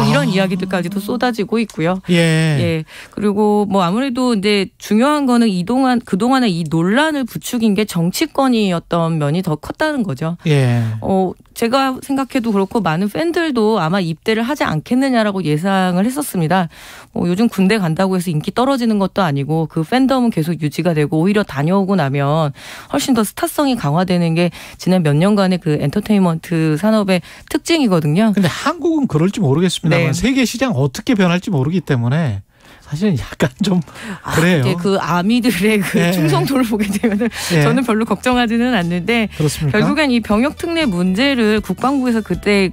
이런 이야기들까지도 쏟아지고 있고요. 그리고 아무래도 이제 중요한 거는 그동안에 이 논란을 부추긴 게 정치권이었던 면이 더 컸다는 거죠. 제가 생각해도 그렇고 많은 팬들도 아마 입대를 하지 않겠느냐라고 예상을 했었습니다. 요즘 군대 간다고 해서 인기 떨어지는 것도 아니고 그 팬덤은 계속 유지가 되고 오히려 다녀오고 나면 훨씬 더 스타성이 강화되는 게 지난 몇 년간의 그 엔터테인먼트 산업의 특징이거든요. 근데 한국은 그럴지 모르겠습니다만 세계 시장 어떻게 변할지 모르기 때문에 사실은 약간 좀 그래요. 그 아미들의 그 충성도를 보게 되면 저는 별로 걱정하지는 않는데 그렇습니까? 결국엔 이 병역 특례 문제를 국방부에서 그때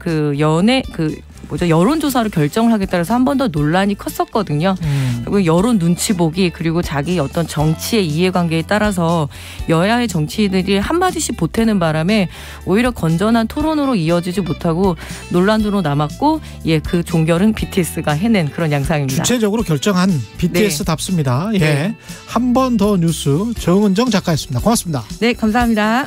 여론조사로 결정을 하겠다 해서 한 번 더 논란이 컸었거든요. 그리고 여론 눈치 보기 그리고 자기 어떤 정치의 이해관계에 따라서 여야의 정치인들이 한마디씩 보태는 바람에 오히려 건전한 토론으로 이어지지 못하고 논란으로 남았고 그 종결은 BTS가 해낸 그런 양상입니다. 주체적으로 결정한 BTS답습니다. 한 번 더 뉴스 정은정 작가였습니다. 고맙습니다. 네, 감사합니다.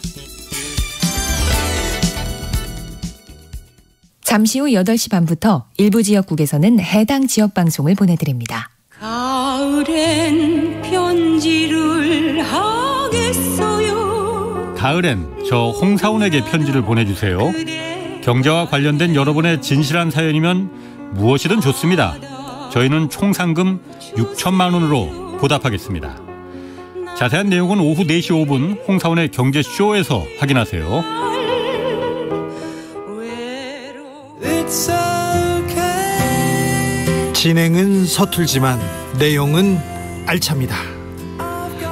잠시 후 8시 반부터 일부 지역국에서는 해당 지역 방송을 보내드립니다. 가을엔 편지를 하겠어요. 가을엔 저 홍사운에게 편지를 보내주세요. 경제와 관련된 여러분의 진실한 사연이면 무엇이든 좋습니다. 저희는 총 상금 6천만 원으로 보답하겠습니다. 자세한 내용은 오후 4시 5분 홍사운의 경제쇼에서 확인하세요. 진행은 서툴지만 내용은 알찹니다.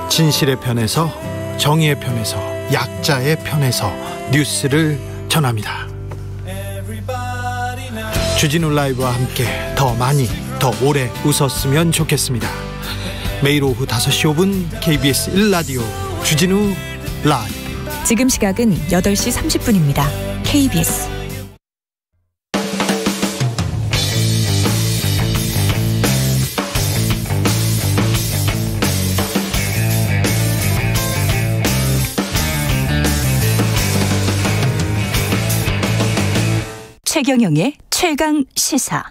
진실의 편에서, 정의의 편에서, 약자의 편에서 뉴스를 전합니다. 주진우 라이브와 함께 더 많이, 더 오래 웃었으면 좋겠습니다. 매일 오후 5시 5분 KBS 1라디오 주진우 라이브. 지금 시각은 8시 30분입니다. KBS. 최경영의 최강 시사.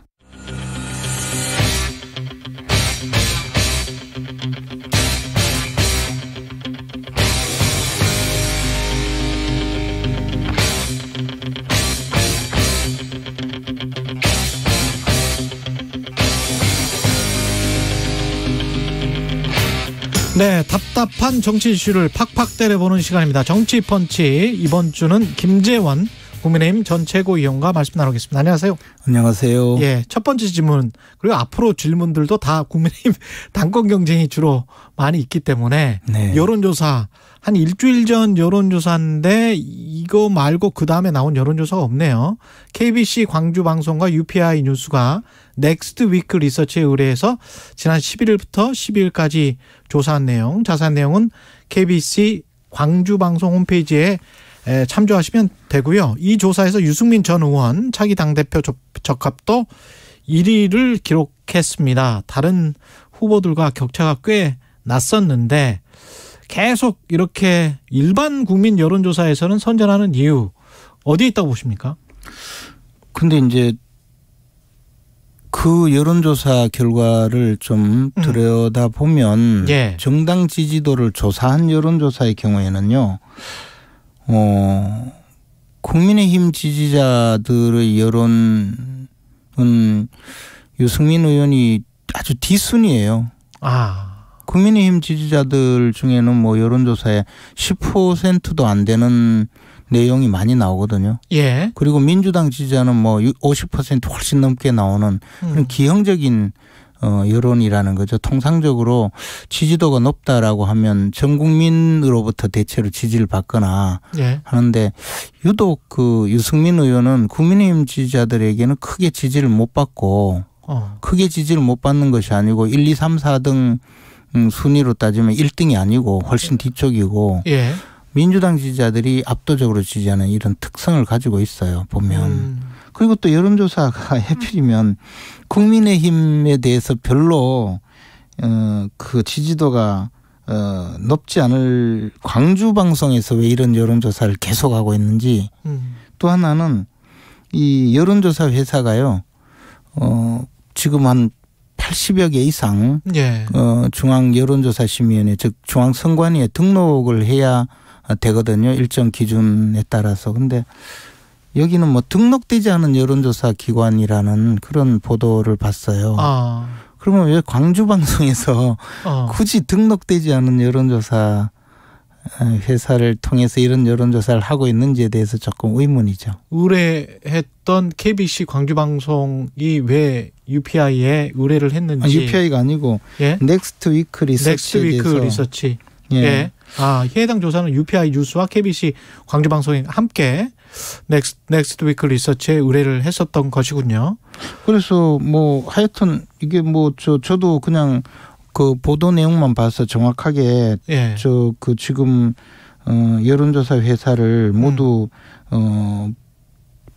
네, 답답한 정치 이슈를 팍팍 때려보는 시간입니다. 정치펀치. 이번 주는 김재원 국민의힘 전 최고위원과 말씀 나누겠습니다. 안녕하세요. 안녕하세요. 예, 첫 번째 질문, 그리고 앞으로 질문들도 다 국민의힘 당권 경쟁이 주로 많이 있기 때문에 네. 여론조사, 한 일주일 전 여론조사인데 이거 말고 그 다음에 나온 여론조사가 없네요. KBC 광주방송과 UPI 뉴스가 넥스트 위크 리서치에 의뢰해서 지난 11일부터 12일까지 조사한 내용, 자세한 내용은 KBC 광주방송 홈페이지에 참조하시면 되고요. 이 조사에서 유승민 전 의원 차기 당대표 적합도 1위를 기록했습니다. 다른 후보들과 격차가 꽤 났었는데 계속 이렇게 일반 국민 여론조사에서는 선전하는 이유 어디에 있다고 보십니까? 근데 이제 그 여론조사 결과를 좀 들여다보면 예. 정당 지지도를 조사한 여론조사의 경우에는요. 국민의힘 지지자들의 여론은 유승민 의원이 아주 뒷순위예요. 국민의힘 지지자들 중에는 뭐 여론조사에 10%도 안 되는 내용이 많이 나오거든요. 예. 그리고 민주당 지지자는 뭐 50% 훨씬 넘게 나오는 그런 기형적인 여론이라는 거죠. 통상적으로 지지도가 높다라고 하면 전 국민으로부터 대체로 지지를 받거나 예. 하는데 유독 그 유승민 의원은 국민의힘 지지자들에게는 크게 지지를 못 받고 크게 지지를 못 받는 것이 아니고 1, 2, 3, 4등 순위로 따지면 1등이 아니고 훨씬 뒤쪽이고 예. 민주당 지지자들이 압도적으로 지지하는 이런 특성을 가지고 있어요. 보면. 그리고 또 여론조사가 해필이면 국민의힘에 대해서 별로 그 지지도가 높지 않을 광주 방송에서 왜 이런 여론조사를 계속하고 있는지 또 하나는 이 여론조사 회사가요 지금 한 80여 개 이상 예. 중앙 여론조사 심의위원회 즉 중앙선관위에 등록을 해야 되거든요. 일정 기준에 따라서. 근데 여기는 뭐 등록되지 않은 여론조사 기관이라는 그런 보도를 봤어요. 그러면 왜 광주방송에서 굳이 등록되지 않은 여론조사 회사를 통해서 이런 여론조사를 하고 있는지에 대해서 조금 의문이죠. 의뢰했던 KBC 광주방송이 왜 UPI에 의뢰를 했는지. UPI가 아니고 예? 넥스트 위크 리서치에 대해서. 넥스트 위크 리서치. 예. 예. 해당 조사는 UPI 뉴스와 KBC 광주방송이 함께 넥스트 위크 리서치에 의뢰를 했었던 것이군요. 그래서 뭐 하여튼 이게 뭐 저도 그냥 그 보도 내용만 봐서 정확하게 예. 그 지금 여론조사 회사를 모두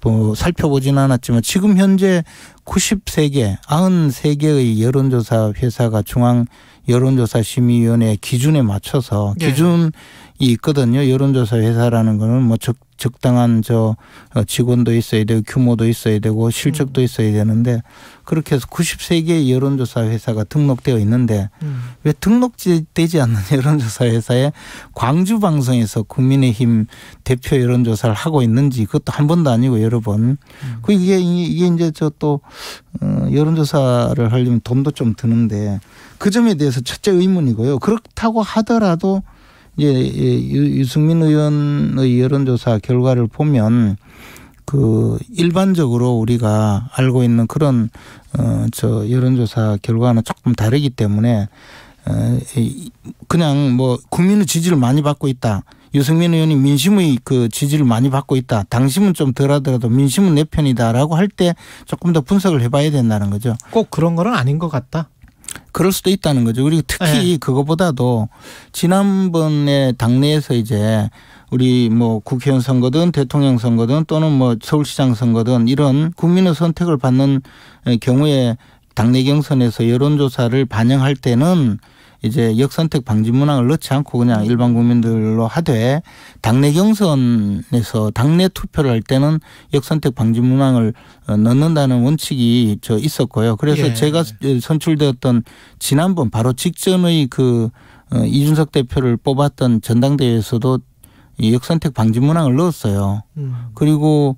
뭐 살펴보진 않았지만 지금 현재 93개의 여론조사 회사가 중앙 여론조사 심의위원회 기준에 맞춰서 기준이 있거든요. 여론조사 회사라는 거는 뭐 적당한 직원도 있어야 되고 규모도 있어야 되고 실적도 있어야 되는데 그렇게 해서 93개의 여론조사 회사가 등록되어 있는데 왜 등록되지 않는 여론조사 회사에 광주방송에서 국민의힘 대표 여론조사를 하고 있는지 그것도 한 번도 아니고 여러 번. 이게 이제 또 여론조사를 하려면 돈도 좀 드는데 그 점에 대해서 첫째 의문이고요. 그렇다고 하더라도 이제 유승민 의원의 여론조사 결과를 보면 일반적으로 우리가 알고 있는 그런 여론조사 결과는 조금 다르기 때문에 그냥 국민의 지지를 많이 받고 있다. 유승민 의원이 민심의 지지를 많이 받고 있다. 당심은 좀 덜하더라도 민심은 내 편이다라고 할 때 조금 더 분석을 해봐야 된다는 거죠. 꼭 그런 건 아닌 것 같다. 그럴 수도 있다는 거죠. 그리고 특히 그거보다도 지난번에 당내에서 이제 우리 국회의원 선거든 대통령 선거든 또는 서울시장 선거든 이런 국민의 선택을 받는 경우에 당내 경선에서 여론조사를 반영할 때는 이제 역선택 방지 문항을 넣지 않고 그냥 일반 국민들로 하되 당내 경선에서 당내 투표를 할 때는 역선택 방지 문항을 넣는다는 원칙이 있었고요. 그래서 제가 선출되었던 지난번 바로 직전의 이준석 대표를 뽑았던 전당대회에서도 이 역선택 방지 문항을 넣었어요. 그리고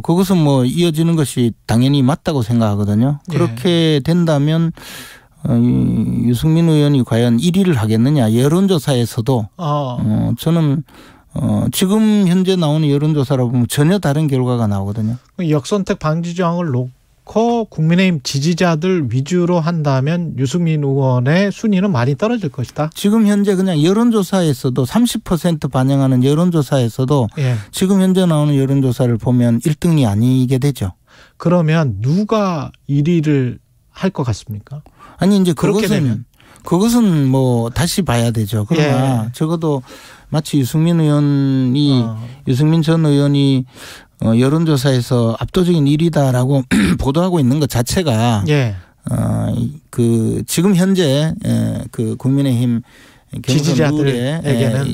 그것은 이어지는 것이 당연히 맞다고 생각하거든요. 그렇게 된다면 유승민 의원이 과연 1위를 하겠느냐 여론조사에서도 저는 지금 현재 나오는 여론조사로 보면 전혀 다른 결과가 나오거든요. 역선택 방지 조항을 놓고 국민의힘 지지자들 위주로 한다면 유승민 의원의 순위는 많이 떨어질 것이다. 지금 현재 그냥 여론조사에서도 30% 반영하는 여론조사에서도 지금 현재 나오는 여론조사를 보면 1등이 아니게 되죠. 그러면 누가 1위를 할 것 같습니까? 아니 이제 그것은 다시 봐야 되죠. 그러나 적어도 마치 유승민 전 의원이 여론조사에서 압도적인 1위다라고 보도하고 있는 것 자체가 지금 현재 국민의힘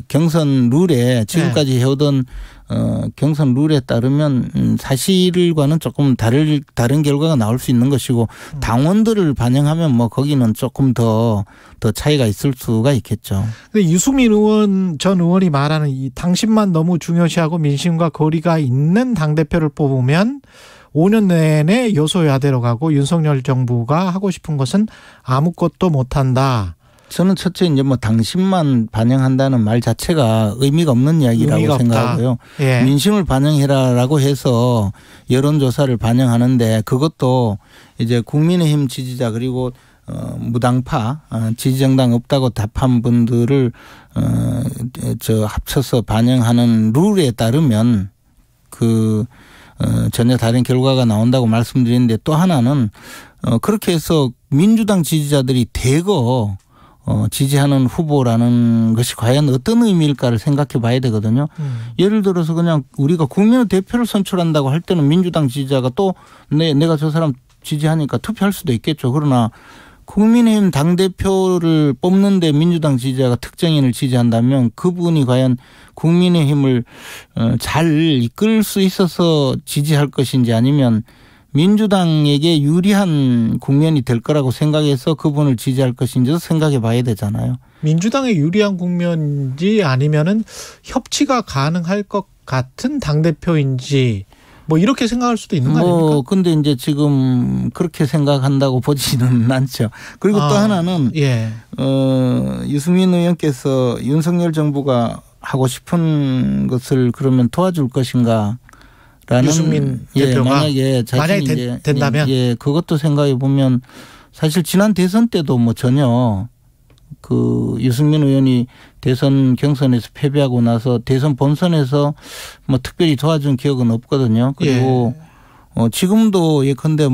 경선 룰에 지금까지 해오던 경선 룰에 따르면 사실과는 조금 다른 결과가 나올 수 있는 것이고 당원들을 반영하면 거기는 조금 더 차이가 있을 수가 있겠죠. 유승민 전 의원이 말하는 이 당신만 너무 중요시하고 민심과 거리가 있는 당대표를 뽑으면 5년 내내 여소야대로 가고 윤석열 정부가 하고 싶은 것은 아무것도 못한다. 저는 첫째 이제 당신만 반영한다는 말 자체가 의미가 없는 이야기라고 생각하고요. 민심을 반영해라라고 해서 여론조사를 반영하는데 그것도 이제 국민의힘 지지자 그리고 무당파 지지정당 없다고 답한 분들을 합쳐서 반영하는 룰에 따르면 전혀 다른 결과가 나온다고 말씀드리는데 또 하나는 그렇게 해서 민주당 지지자들이 대거 지지하는 후보라는 것이 과연 어떤 의미일까를 생각해 봐야 되거든요. 예를 들어서 그냥 우리가 국민의 대표를 선출한다고 할 때는 민주당 지지자가 또 내가 저 사람 지지하니까 투표할 수도 있겠죠. 그러나 국민의힘 당대표를 뽑는데 민주당 지지자가 특정인을 지지한다면 그분이 과연 국민의힘을 잘 이끌 수 있어서 지지할 것인지 아니면 민주당에게 유리한 국면이 될 거라고 생각해서 그분을 지지할 것인지도 생각해 봐야 되잖아요. 민주당에 유리한 국면인지 아니면은 협치가 가능할 것 같은 당대표인지 이렇게 생각할 수도 있는 거 아닙니까? 근데 이제 지금 그렇게 생각한다고 보지는 않죠. 그리고 또 하나는 유승민 의원께서 윤석열 정부가 하고 싶은 것을 그러면 도와줄 것인가? 유승민 대표가 만약에 된다면 그것도 생각해 보면 사실 지난 대선 때도 전혀 유승민 의원이 대선 경선에서 패배하고 나서 대선 본선에서 특별히 도와준 기억은 없거든요. 그리고 지금도 예컨대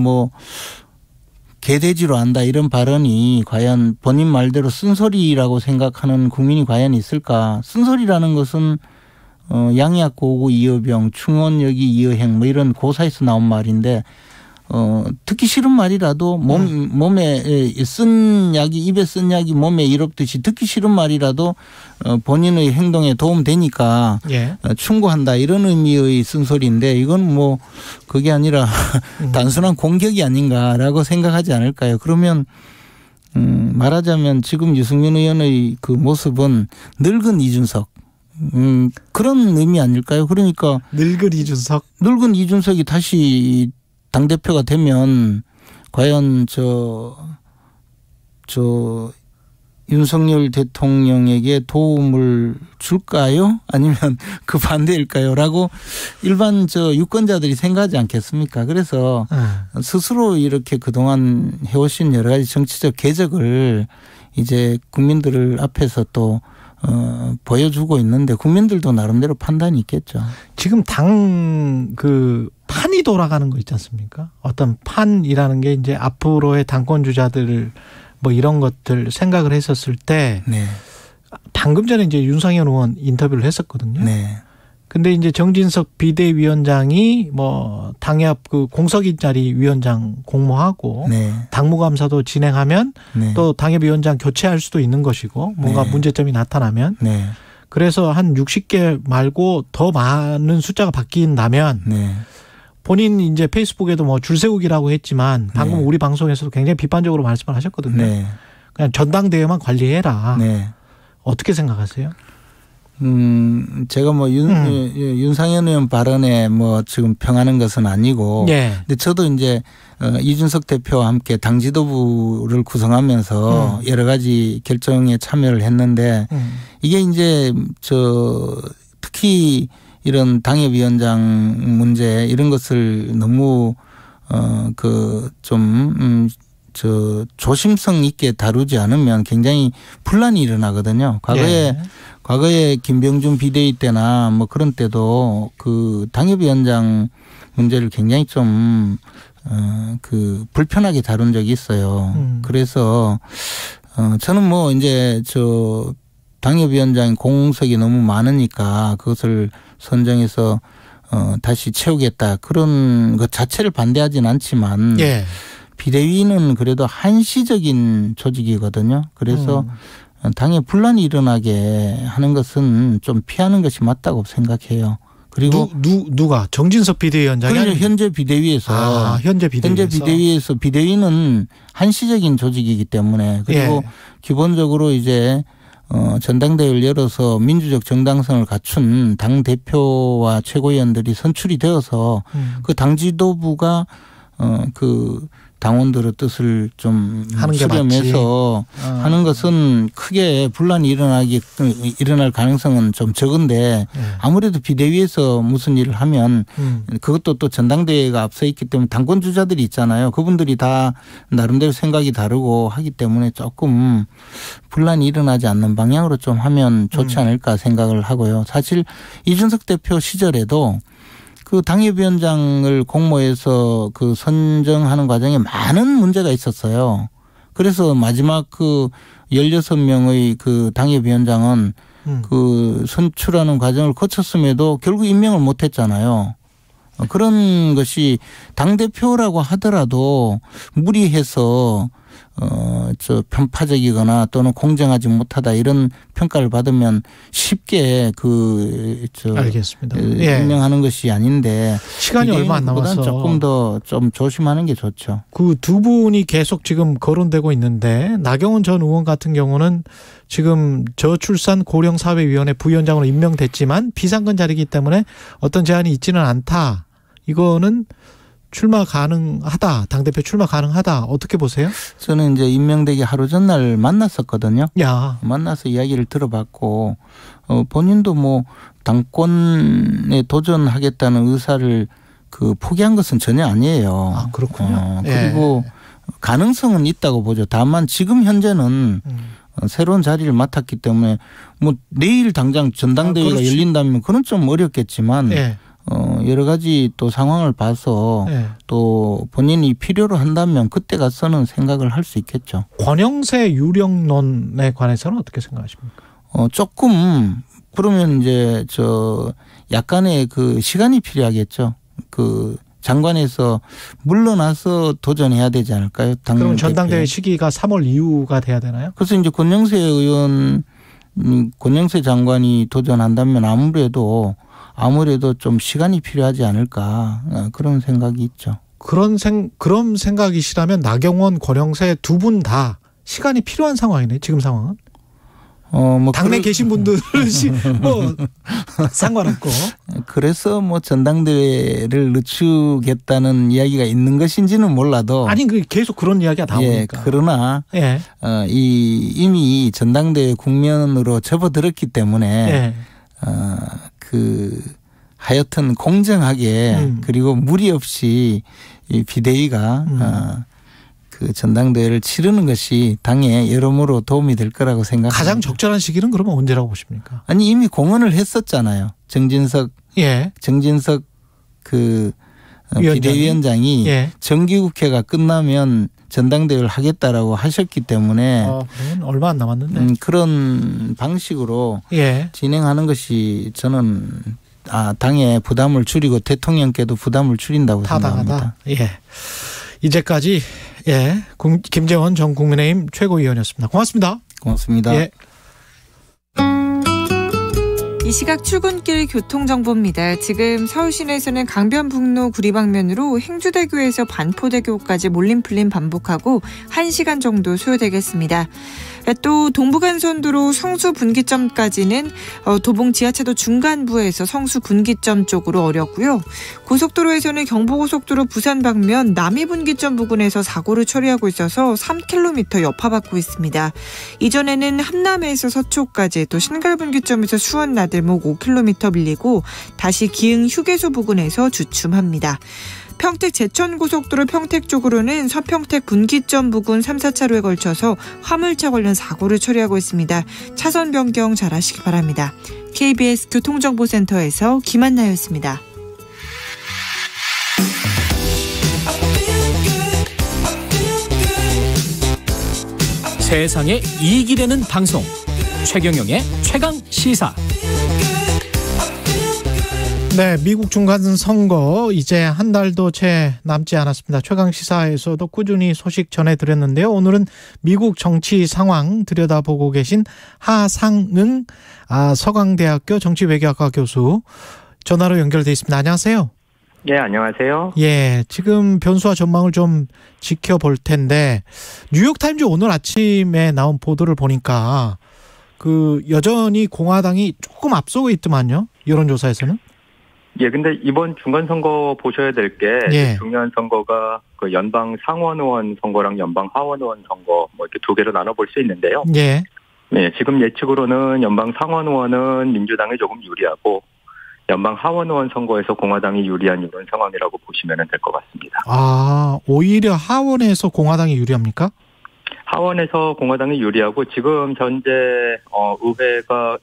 개돼지로 한다 이런 발언이 과연 본인 말대로 쓴소리라고 생각하는 국민이 과연 있을까? 쓴소리라는 것은 양약 고구 이어병, 충원여기 이어행 이런 고사에서 나온 말인데 듣기 싫은 말이라도 몸에 쓴 약이 입에 쓴 약이 몸에 이롭듯이 듣기 싫은 말이라도 본인의 행동에 도움되니까 예. 충고한다 이런 의미의 쓴소리인데 이건 뭐 그게 아니라 단순한 공격이 아닌가라고 생각하지 않을까요? 그러면 말하자면 지금 유승민 의원의 그 모습은 늙은 이준석 그런 의미 아닐까요? 그러니까 늙은 이준석이 다시 당대표가 되면 과연 윤석열 대통령에게 도움을 줄까요? 아니면 그 반대일까요? 라고 일반 유권자들이 생각하지 않겠습니까? 그래서 스스로 이렇게 그동안 해오신 여러 가지 정치적 궤적을 이제 국민들 앞에서 또 보여주고 있는데 국민들도 나름대로 판단이 있겠죠. 지금 판이 돌아가는 거 있지 않습니까? 어떤 판이라는 게 이제 앞으로의 당권 주자들 뭐 이런 것들 생각을 했었을 때 네. 방금 전에 이제 윤상현 의원 인터뷰를 했었거든요. 네. 근데 이제 정진석 비대위원장이 뭐 당협 그 공석이 자리 위원장 공모하고 네. 당무감사도 진행하면 네. 또 당협위원장 교체할 수도 있는 것이고 뭔가 네. 문제점이 나타나면 네. 그래서 한 60개 말고 더 많은 숫자가 바뀐다면 네. 본인 이제 페이스북에도 뭐 줄세우기라고 했지만 방금 네. 우리 방송에서도 굉장히 비판적으로 말씀을 하셨거든요. 네. 그냥 전당대회만 관리해라. 네. 어떻게 생각하세요? 제가 뭐 윤상현 의원 발언에 뭐 지금 평하는 것은 아니고. 네. 근데 저도 이제 이준석 대표와 함께 당 지도부를 구성하면서 여러 가지 결정에 참여를 했는데 이게 이제 특히 이런 당협위원장 문제 이런 것을 너무 조심성 있게 다루지 않으면 굉장히 분란이 일어나거든요. 과거에 김병준 비대위 때나 뭐 그런 때도 그 당협위원장 문제를 굉장히 좀 불편하게 다룬 적이 있어요. 그래서 저는 뭐 이제 당협위원장 공석이 너무 많으니까 그것을 선정해서 다시 채우겠다 그런 것 자체를 반대하진 않지만 예. 비대위는 그래도 한시적인 조직이거든요. 그래서 당에 분란이 일어나게 하는 것은 좀 피하는 것이 맞다고 생각해요. 그리고 누가 정진석 비대위원장이 아니에요? 현재 비대위에서 현재 비대위에서 비대위는 한시적인 조직이기 때문에 그리고 예. 기본적으로 이제 전당대회를 열어서 민주적 정당성을 갖춘 당 대표와 최고위원들이 선출이 되어서 그 당 지도부가 그 당원들의 뜻을 좀 수렴해서 하는 것은 크게 분란이 일어날 가능성은 좀 적은데 아무래도 비대위에서 무슨 일을 하면 그것도 또 전당대회가 앞서 있기 때문에 당권 주자들이 있잖아요. 그분들이 다 나름대로 생각이 다르고 하기 때문에 조금 분란이 일어나지 않는 방향으로 좀 하면 좋지 않을까 생각을 하고요. 사실 이준석 대표 시절에도 그 당협위원장을 공모해서 그 선정하는 과정에 많은 문제가 있었어요. 그래서 마지막 그 16명의 그 당협위원장은 그 선출하는 과정을 거쳤음에도 결국 임명을 못 했잖아요. 그런 것이 당대표라고 하더라도 무리해서 편파적이거나 또는 공정하지 못하다 이런 평가를 받으면 쉽게 알겠습니다. 임명하는 것이 아닌데 시간이 얼마 안 남아서 조금 더 좀 조심하는 게 좋죠. 그 두 분이 계속 지금 거론되고 있는데 나경원 전 의원 같은 경우는 지금 저출산 고령사회위원회 부위원장으로 임명됐지만 비상근 자리이기 때문에 어떤 제한이 있지는 않다. 이거는 출마 가능하다. 당대표 출마 가능하다. 어떻게 보세요? 저는 이제 임명되기 하루 전날 만났었거든요. 야. 만나서 이야기를 들어봤고 본인도 뭐 당권에 도전하겠다는 의사를 포기한 것은 전혀 아니에요. 아, 그렇군요. 그리고 가능성은 있다고 보죠. 다만 지금 현재는 새로운 자리를 맡았기 때문에 뭐 내일 당장 전당대회가 열린다면 그건 좀 어렵겠지만 여러 가지 또 상황을 봐서 또 본인이 필요로 한다면 그때 가서는 생각을 할 수 있겠죠. 권영세 유력론에 관해서는 어떻게 생각하십니까? 조금 그러면 이제 약간의 그 시간이 필요하겠죠. 장관에서 물러나서 도전해야 되지 않을까요? 그럼 전당대회 시기가 3월 이후가 돼야 되나요? 그래서 이제 권영세 장관이 도전한다면 아무래도 좀 시간이 필요하지 않을까 그런 생각이 있죠. 그런 생각이시라면 나경원, 권영세 두 분 다 시간이 필요한 상황이네. 지금 상황은. 당내 계신 분들은 상관없고. 그래서 전당대회를 늦추겠다는 이야기가 있는 것인지는 몰라도. 아니, 계속 그런 이야기가 나오니까. 예, 그러나, 예. 이미 전당대회 국면으로 접어들었기 때문에, 하여튼 공정하게, 그리고 무리 없이 이 비대위가, 그 전당대회를 치르는 것이 당에 여러모로 도움이 될 거라고 생각합니다. 가장 적절한 시기는 그러면 언제라고 보십니까? 아니 이미 공언을 했었잖아요. 정진석 그 비대위원장이 정기국회가 끝나면 전당대회를 하겠다라고 하셨기 때문에 그러면 얼마 안 남았는데 그런 방식으로 진행하는 것이 저는 당에 부담을 줄이고 대통령께도 부담을 줄인다고 생각합니다. 이제까지 김재원 전 국민의힘 최고위원이었습니다. 고맙습니다. 고맙습니다. 이 시각 출근길 교통정보입니다. 지금 서울 시내에서는 강변북로 구리방면으로 행주대교에서 반포대교까지 몰림풀림 반복하고 1시간 정도 소요되겠습니다. 또 동부간선도로 성수분기점까지는 도봉 지하차도 중간부에서 성수분기점 쪽으로 어렵고요. 고속도로에서는 경부고속도로 부산 방면 남이분기점 부근에서 사고를 처리하고 있어서 3km 여파받고 있습니다. 이전에는 함남에서 서초까지 또 신갈분기점에서 수원 나들목 5km 밀리고 다시 기흥 휴게소 부근에서 주춤합니다. 평택 제천고속도로 평택 쪽으로는 서평택 분기점 부근 3, 4차로에 걸쳐서 화물차 관련 사고를 처리하고 있습니다. 차선 변경 잘하시기 바랍니다. KBS 교통정보센터에서 김한나였습니다. 세상에 이익이 되는 방송 최경영의 최강시사. 네, 미국 중간선거 이제 한 달도 채 남지 않았습니다. 최강시사에서도 꾸준히 소식 전해드렸는데요. 오늘은 미국 정치 상황 들여다보고 계신 하상능 서강대학교 정치외교학과 교수 전화로 연결돼 있습니다. 안녕하세요. 네, 안녕하세요. 지금 변수와 전망을 좀 지켜볼 텐데 뉴욕타임즈 오늘 아침에 나온 보도를 보니까 여전히 공화당이 조금 앞서고 있더만요. 여론조사에서는. 근데 이번 중간선거 보셔야 될 게 중요한 선거가 그 연방 상원의원 선거랑 연방 하원의원 선거 이렇게 두 개로 나눠볼 수 있는데요. 지금 예측으로는 연방 상원의원은 민주당이 조금 유리하고 연방 하원의원 선거에서 공화당이 유리한 이런 상황이라고 보시면 될 것 같습니다. 오히려 하원에서 공화당이 유리합니까? 하원에서 공화당이 유리하고 지금 현재 의회가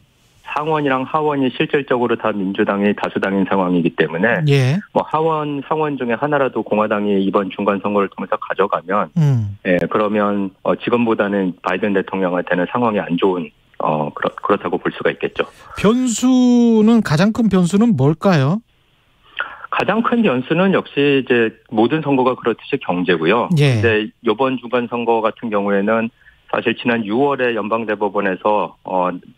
상원이랑 하원이 실질적으로 다 민주당이 다수당인 상황이기 때문에 하원, 상원 중에 하나라도 공화당이 이번 중간 선거를 통해서 가져가면 그러면 지금보다는 바이든 대통령한테는 상황이 안 좋은 그렇다고 볼 수가 있겠죠. 가장 큰 변수는 뭘까요? 가장 큰 변수는 역시 이제 모든 선거가 그렇듯이 경제고요. 근데 이번 중간 선거 같은 경우에는 사실 지난 6월에 연방대법원에서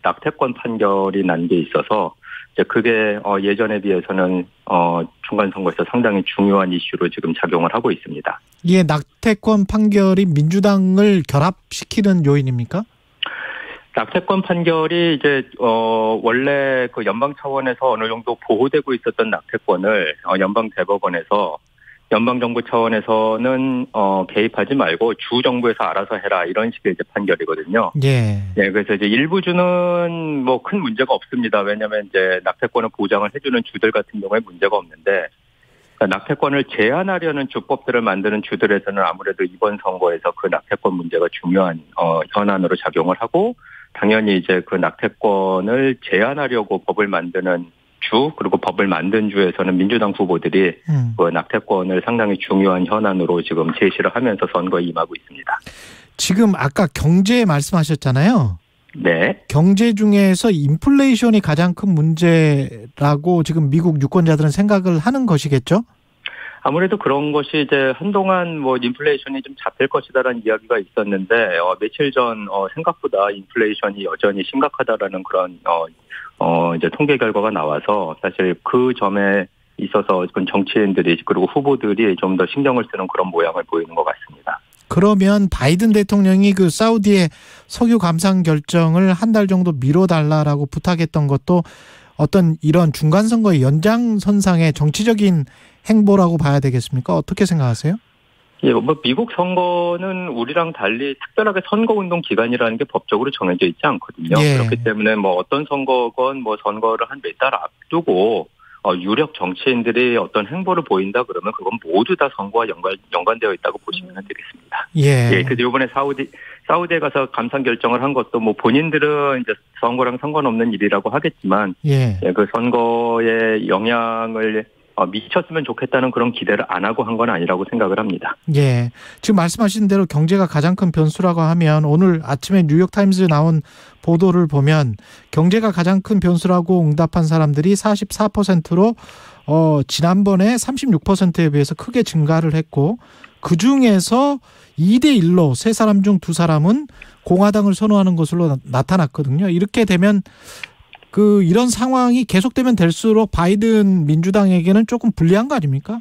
낙태권 판결이 난 게 있어서 이제 그게 예전에 비해서는 중간 선거에서 상당히 중요한 이슈로 지금 작용을 하고 있습니다. 낙태권 판결이 민주당을 결합시키는 요인입니까? 낙태권 판결이 이제 원래 그 연방 차원에서 어느 정도 보호되고 있었던 낙태권을 연방 대법원에서 연방 정부 차원에서는 개입하지 말고 주 정부에서 알아서 해라 이런 식의 이제 판결이거든요. 그래서 이제 일부 주는 큰 문제가 없습니다. 왜냐하면 이제 낙태권을 보장을 해주는 주들 같은 경우에 문제가 없는데 그러니까 낙태권을 제한하려는 주법들을 만드는 주들에서는 아무래도 이번 선거에서 그 낙태권 문제가 중요한 현안으로 작용을 하고 당연히 이제 그 낙태권을 제한하려고 법을 만드는 주 그리고 법을 만든 주에서는 민주당 후보들이 그 낙태권을 상당히 중요한 현안으로 지금 제시를 하면서 선거에 임하고 있습니다. 지금 아까 경제 말씀하셨잖아요. 네. 경제 중에서 인플레이션이 가장 큰 문제라고 지금 미국 유권자들은 생각을 하는 것이겠죠? 아무래도 그런 것이 이제 한동안 뭐 인플레이션이 좀 잡힐 것이다라는 이야기가 있었는데 며칠 전 생각보다 인플레이션이 여전히 심각하다라는 그런 이제 통계 결과가 나와서 사실 그 점에 있어서 정치인들이 그리고 후보들이 좀 더 신경을 쓰는 그런 모양을 보이는 것 같습니다. 그러면 바이든 대통령이 그 사우디의 석유 감산 결정을 한 달 정도 미뤄달라라고 부탁했던 것도 어떤 이런 중간 선거의 연장선상의 정치적인 행보라고 봐야 되겠습니까? 어떻게 생각하세요? 예, 뭐 미국 선거는 우리랑 달리 특별하게 선거운동 기간이라는 게 법적으로 정해져 있지 않거든요. 예. 그렇기 때문에 뭐 어떤 선거건 뭐 선거를 한 몇 달 앞두고 유력 정치인들이 어떤 행보를 보인다 그러면 그건 모두 다 선거와 연관되어 있다고 보시면 되겠습니다. 예. 예. 그래서 이번에 사우디에 가서 감산 결정을 한 것도 뭐 본인들은 이제 선거랑 상관없는 일이라고 하겠지만, 예. 그 선거에 영향을 미쳤으면 좋겠다는 그런 기대를 안 하고 한 건 아니라고 생각을 합니다. 예. 지금 말씀하신 대로 경제가 가장 큰 변수라고 하면 오늘 아침에 뉴욕타임즈에 나온 보도를 보면 경제가 가장 큰 변수라고 응답한 사람들이 44%로 지난번에 36%에 비해서 크게 증가를 했고 그중에서 2대1로 3사람 중 2사람은 공화당을 선호하는 것으로 나타났거든요. 이렇게 되면 이런 상황이 계속되면 될수록 바이든 민주당에게는 조금 불리한 거 아닙니까?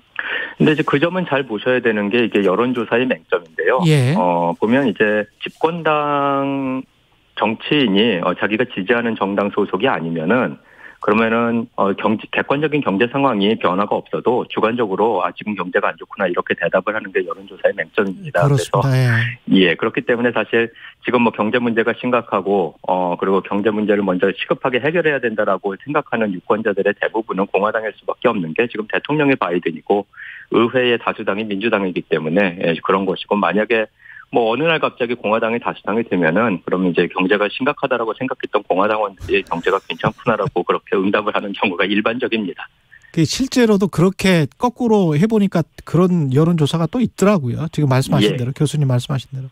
근데 이제 그 점은 잘 보셔야 되는 게 이게 여론조사의 맹점인데요. 예. 보면 이제 집권당 정치인이 자기가 지지하는 정당 소속이 아니면은 그러면은 객관적인 경제 상황이 변화가 없어도 주관적으로 지금 경제가 안 좋구나 이렇게 대답을 하는 게 여론조사의 맹점입니다. 그렇습니다. 그래서 예, 그렇기 때문에 사실 지금 뭐 경제 문제가 심각하고 그리고 경제 문제를 먼저 시급하게 해결해야 된다라고 생각하는 유권자들의 대부분은 공화당일 수밖에 없는 게 지금 대통령이 바이든이고 의회의 다수당이 민주당이기 때문에 그런 것이고 만약에 뭐 어느 날 갑자기 공화당이 다수당이 되면은 그러면 이제 경제가 심각하다라고 생각했던 공화당원들이 경제가 괜찮구나라고 그렇게 응답을 하는 경우가 일반적입니다. 실제로도 그렇게 거꾸로 해보니까 그런 여론조사가 또 있더라고요. 지금 말씀하신 대로 교수님 말씀하신 대로.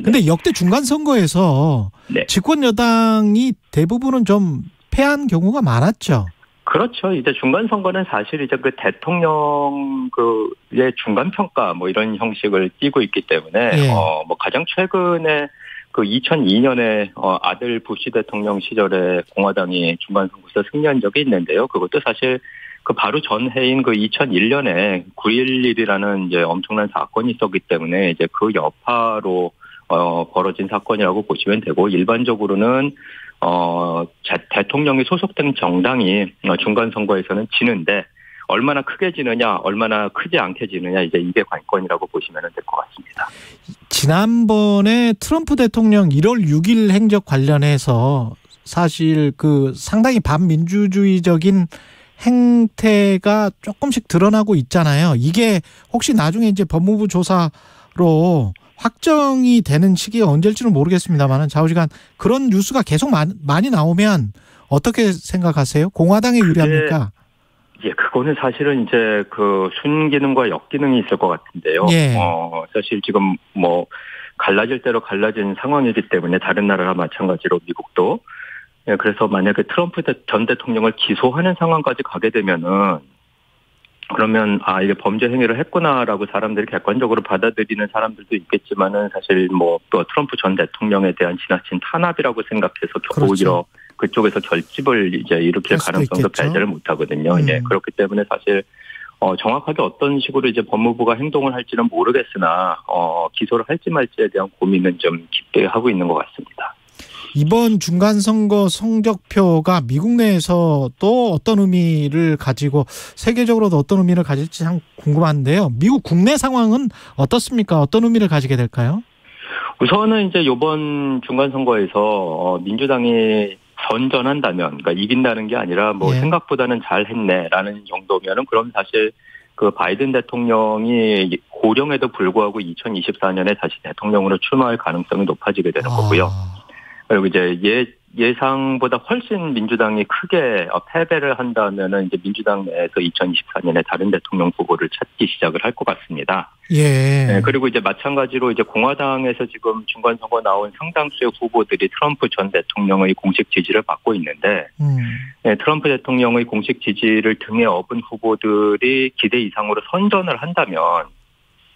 근데 역대 중간 선거에서 집권 여당이 대부분은 좀 패한 경우가 많았죠. 그렇죠. 이제 중간 선거는 사실 이제 그 대통령의 중간 평가 뭐 이런 형식을 띠고 있기 때문에 뭐 가장 최근에 그 2002년에 아들 부시 대통령 시절에 공화당이 중간 선거에서 승리한 적이 있는데요. 그것도 사실 그 바로 전해인 그 2001년에 9.11이라는 이제 엄청난 사건이 있었기 때문에 이제 그 여파로 벌어진 사건이라고 보시면 되고 일반적으로는 대통령이 소속된 정당이 중간 선거에서는 지는데 얼마나 크게 지느냐, 얼마나 크지 않게 지느냐 이제 이게 관건이라고 보시면 될 것 같습니다. 지난번에 트럼프 대통령 1월 6일 행적 관련해서 사실 상당히 반민주주의적인 행태가 조금씩 드러나고 있잖아요. 이게 혹시 나중에 이제 법무부 조사로 확정이 되는 시기가 언제일지는 모르겠습니다만 좌우지간 그런 뉴스가 계속 많이 나오면 어떻게 생각하세요? 공화당에 유리합니까? 예, 그거는 사실은 이제 그 순기능과 역기능이 있을 것 같은데요. 예. 사실 지금 뭐 갈라질 대로 갈라진 상황이기 때문에 다른 나라와 마찬가지로 미국도 그래서 만약에 트럼프 전 대통령을 기소하는 상황까지 가게 되면은 그러면 이게 범죄 행위를 했구나라고 사람들이 객관적으로 받아들이는 사람들도 있겠지만은 사실 뭐 또 트럼프 전 대통령에 대한 지나친 탄압이라고 생각해서 오히려 그쪽에서 결집을 이제 일으킬 가능성도 배제를 못 하거든요. 예. 그렇기 때문에 사실 정확하게 어떤 식으로 이제 법무부가 행동을 할지는 모르겠으나 기소를 할지 말지에 대한 고민은 좀 깊게 하고 있는 것 같습니다. 이번 중간선거 성적표가 미국 내에서 또 어떤 의미를 가지고 세계적으로도 어떤 의미를 가질지 참 궁금한데요. 미국 국내 상황은 어떻습니까? 어떤 의미를 가지게 될까요? 우선은 이제 이번 중간선거에서 민주당이 선전한다면, 그러니까 이긴다는 게 아니라 뭐 생각보다는 잘했네라는 정도면은 그럼 사실 그 바이든 대통령이 고령에도 불구하고 2024년에 다시 대통령으로 출마할 가능성이 높아지게 되는 거고요. 그리고 이제 예상보다 훨씬 민주당이 크게 패배를 한다면은 이제 민주당 내에서 2024년에 다른 대통령 후보를 찾기 시작을 할 것 같습니다. 예. 네, 그리고 이제 마찬가지로 이제 공화당에서 지금 중간 선거 나온 상당수의 후보들이 트럼프 전 대통령의 공식 지지를 받고 있는데, 네, 트럼프 대통령의 공식 지지를 등에 업은 후보들이 기대 이상으로 선전을 한다면.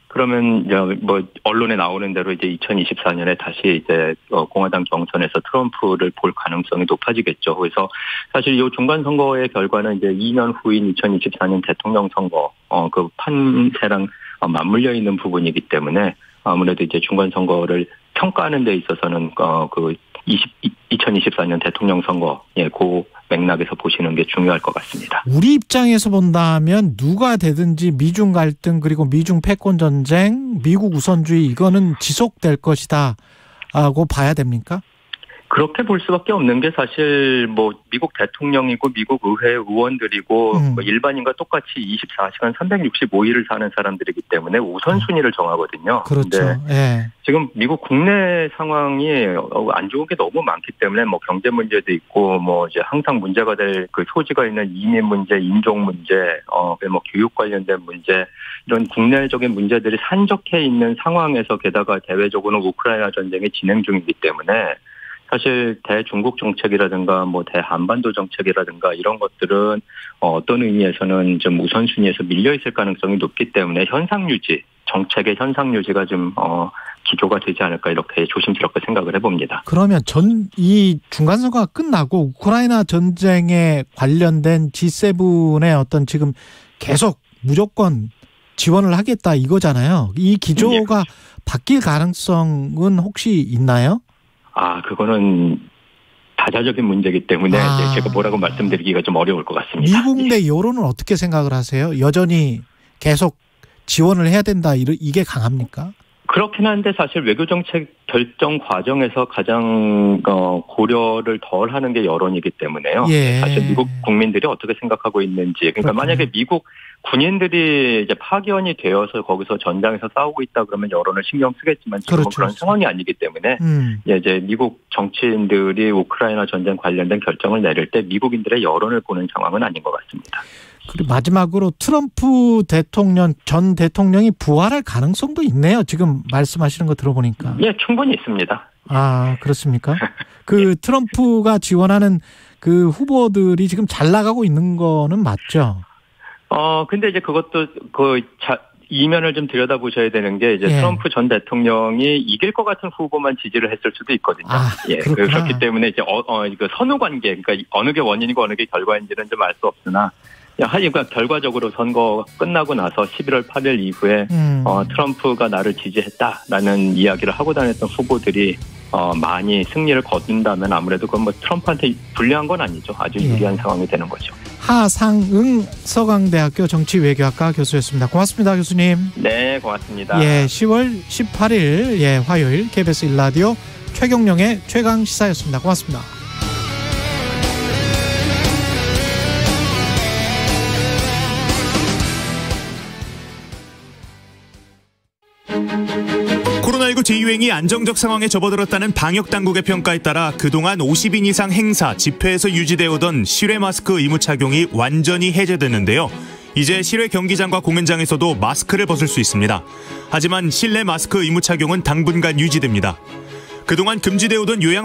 그러면 이제 뭐 언론에 나오는 대로 이제 2024년에 다시 이제 공화당 경선에서 트럼프를 볼 가능성이 높아지겠죠. 그래서 사실 이 중간 선거의 결과는 이제 2년 후인 2024년 대통령 선거 그 판세랑 맞물려 있는 부분이기 때문에 아무래도 이제 중간 선거를 평가하는 데 있어서는 그 2024년 대통령 선거 그 맥락에서 보시는 게 중요할 것 같습니다. 우리 입장에서 본다면 누가 되든지 미중 갈등 그리고 미중 패권 전쟁, 미국 우선주의 이거는 지속될 것이다라고 봐야 됩니까? 그렇게 볼 수밖에 없는 게 사실 뭐 미국 대통령이고 미국 의회 의원들이고 뭐 일반인과 똑같이 24시간 365일을 사는 사람들이기 때문에 우선순위를 정하거든요. 그렇죠. 예. 지금 미국 국내 상황이 안 좋은 게 너무 많기 때문에 뭐 경제 문제도 있고 뭐 이제 항상 문제가 될 그 소지가 있는 이민 문제, 인종 문제, 뭐 교육 관련된 문제 이런 국내적인 문제들이 산적해 있는 상황에서 게다가 대외적으로는 우크라이나 전쟁이 진행 중이기 때문에 사실 대중국 정책이라든가 뭐 대한반도 정책이라든가 이런 것들은 어떤 의미에서는 좀 우선순위에서 밀려 있을 가능성이 높기 때문에 현상 유지, 정책의 현상 유지가 좀 기조가 되지 않을까 이렇게 조심스럽게 생각을 해봅니다. 그러면 이 중간 선거가 끝나고 우크라이나 전쟁에 관련된 G7의 어떤 지금 계속 무조건 지원을 하겠다 이거잖아요. 이 기조가 바뀔 가능성은 혹시 있나요? 그거는 다자적인 문제이기 때문에 제가 뭐라고 말씀드리기가 좀 어려울 것 같습니다. 미국 내 여론은 어떻게 생각을 하세요? 여전히 계속 지원을 해야 된다 이게 강합니까? 그렇긴 한데 사실 외교정책 결정 과정에서 가장 고려를 덜 하는 게 여론이기 때문에요. 예. 사실 미국 국민들이 어떻게 생각하고 있는지. 그러니까 그렇군요. 만약에 미국 군인들이 이제 파견이 되어서 거기서 전장에서 싸우고 있다 그러면 여론을 신경 쓰겠지만 지금은 그렇죠. 그런 상황이 아니기 때문에 이제 미국 정치인들이 우크라이나 전쟁 관련된 결정을 내릴 때 미국인들의 여론을 보는 상황은 아닌 것 같습니다. 그리고 마지막으로 트럼프 전 대통령이 부활할 가능성도 있네요. 지금 말씀하시는 거 들어보니까. 예, 충분히 있습니다. 그렇습니까? 그 트럼프가 지원하는 그 후보들이 지금 잘 나가고 있는 거는 맞죠? 근데 이제 그것도 이면을 좀 들여다보셔야 되는 게 이제 트럼프 전 대통령이 이길 것 같은 후보만 지지를 했을 수도 있거든요. 그렇기 때문에 이제 그 선후 관계, 그러니까 어느 게 원인이고 어느 게 결과인지는 좀 알 수 없으나 그러니까 결과적으로 선거 끝나고 나서 11월 8일 이후에 트럼프가 나를 지지했다라는 이야기를 하고 다녔던 후보들이 많이 승리를 거둔다면 아무래도 그건 뭐 트럼프한테 불리한 건 아니죠. 아주 유리한 상황이 되는 거죠. 하상응 서강대학교 정치외교학과 교수였습니다. 고맙습니다, 교수님. 네, 고맙습니다. 10월 18일 화요일 KBS 1라디오 최경영의 최강시사였습니다. 고맙습니다. 코로나19 제2유행이 안정적 상황에 접어들었다는 방역당국의 평가에 따라 그동안 50인 이상 행사, 집회에서 유지되어 오던 실외 마스크 의무 착용이 완전히 해제됐는데요. 이제 실외 경기장과 공연장에서도 마스크를 벗을 수 있습니다. 하지만 실내 마스크 의무 착용은 당분간 유지됩니다. 그동안 금지되어 오던 요양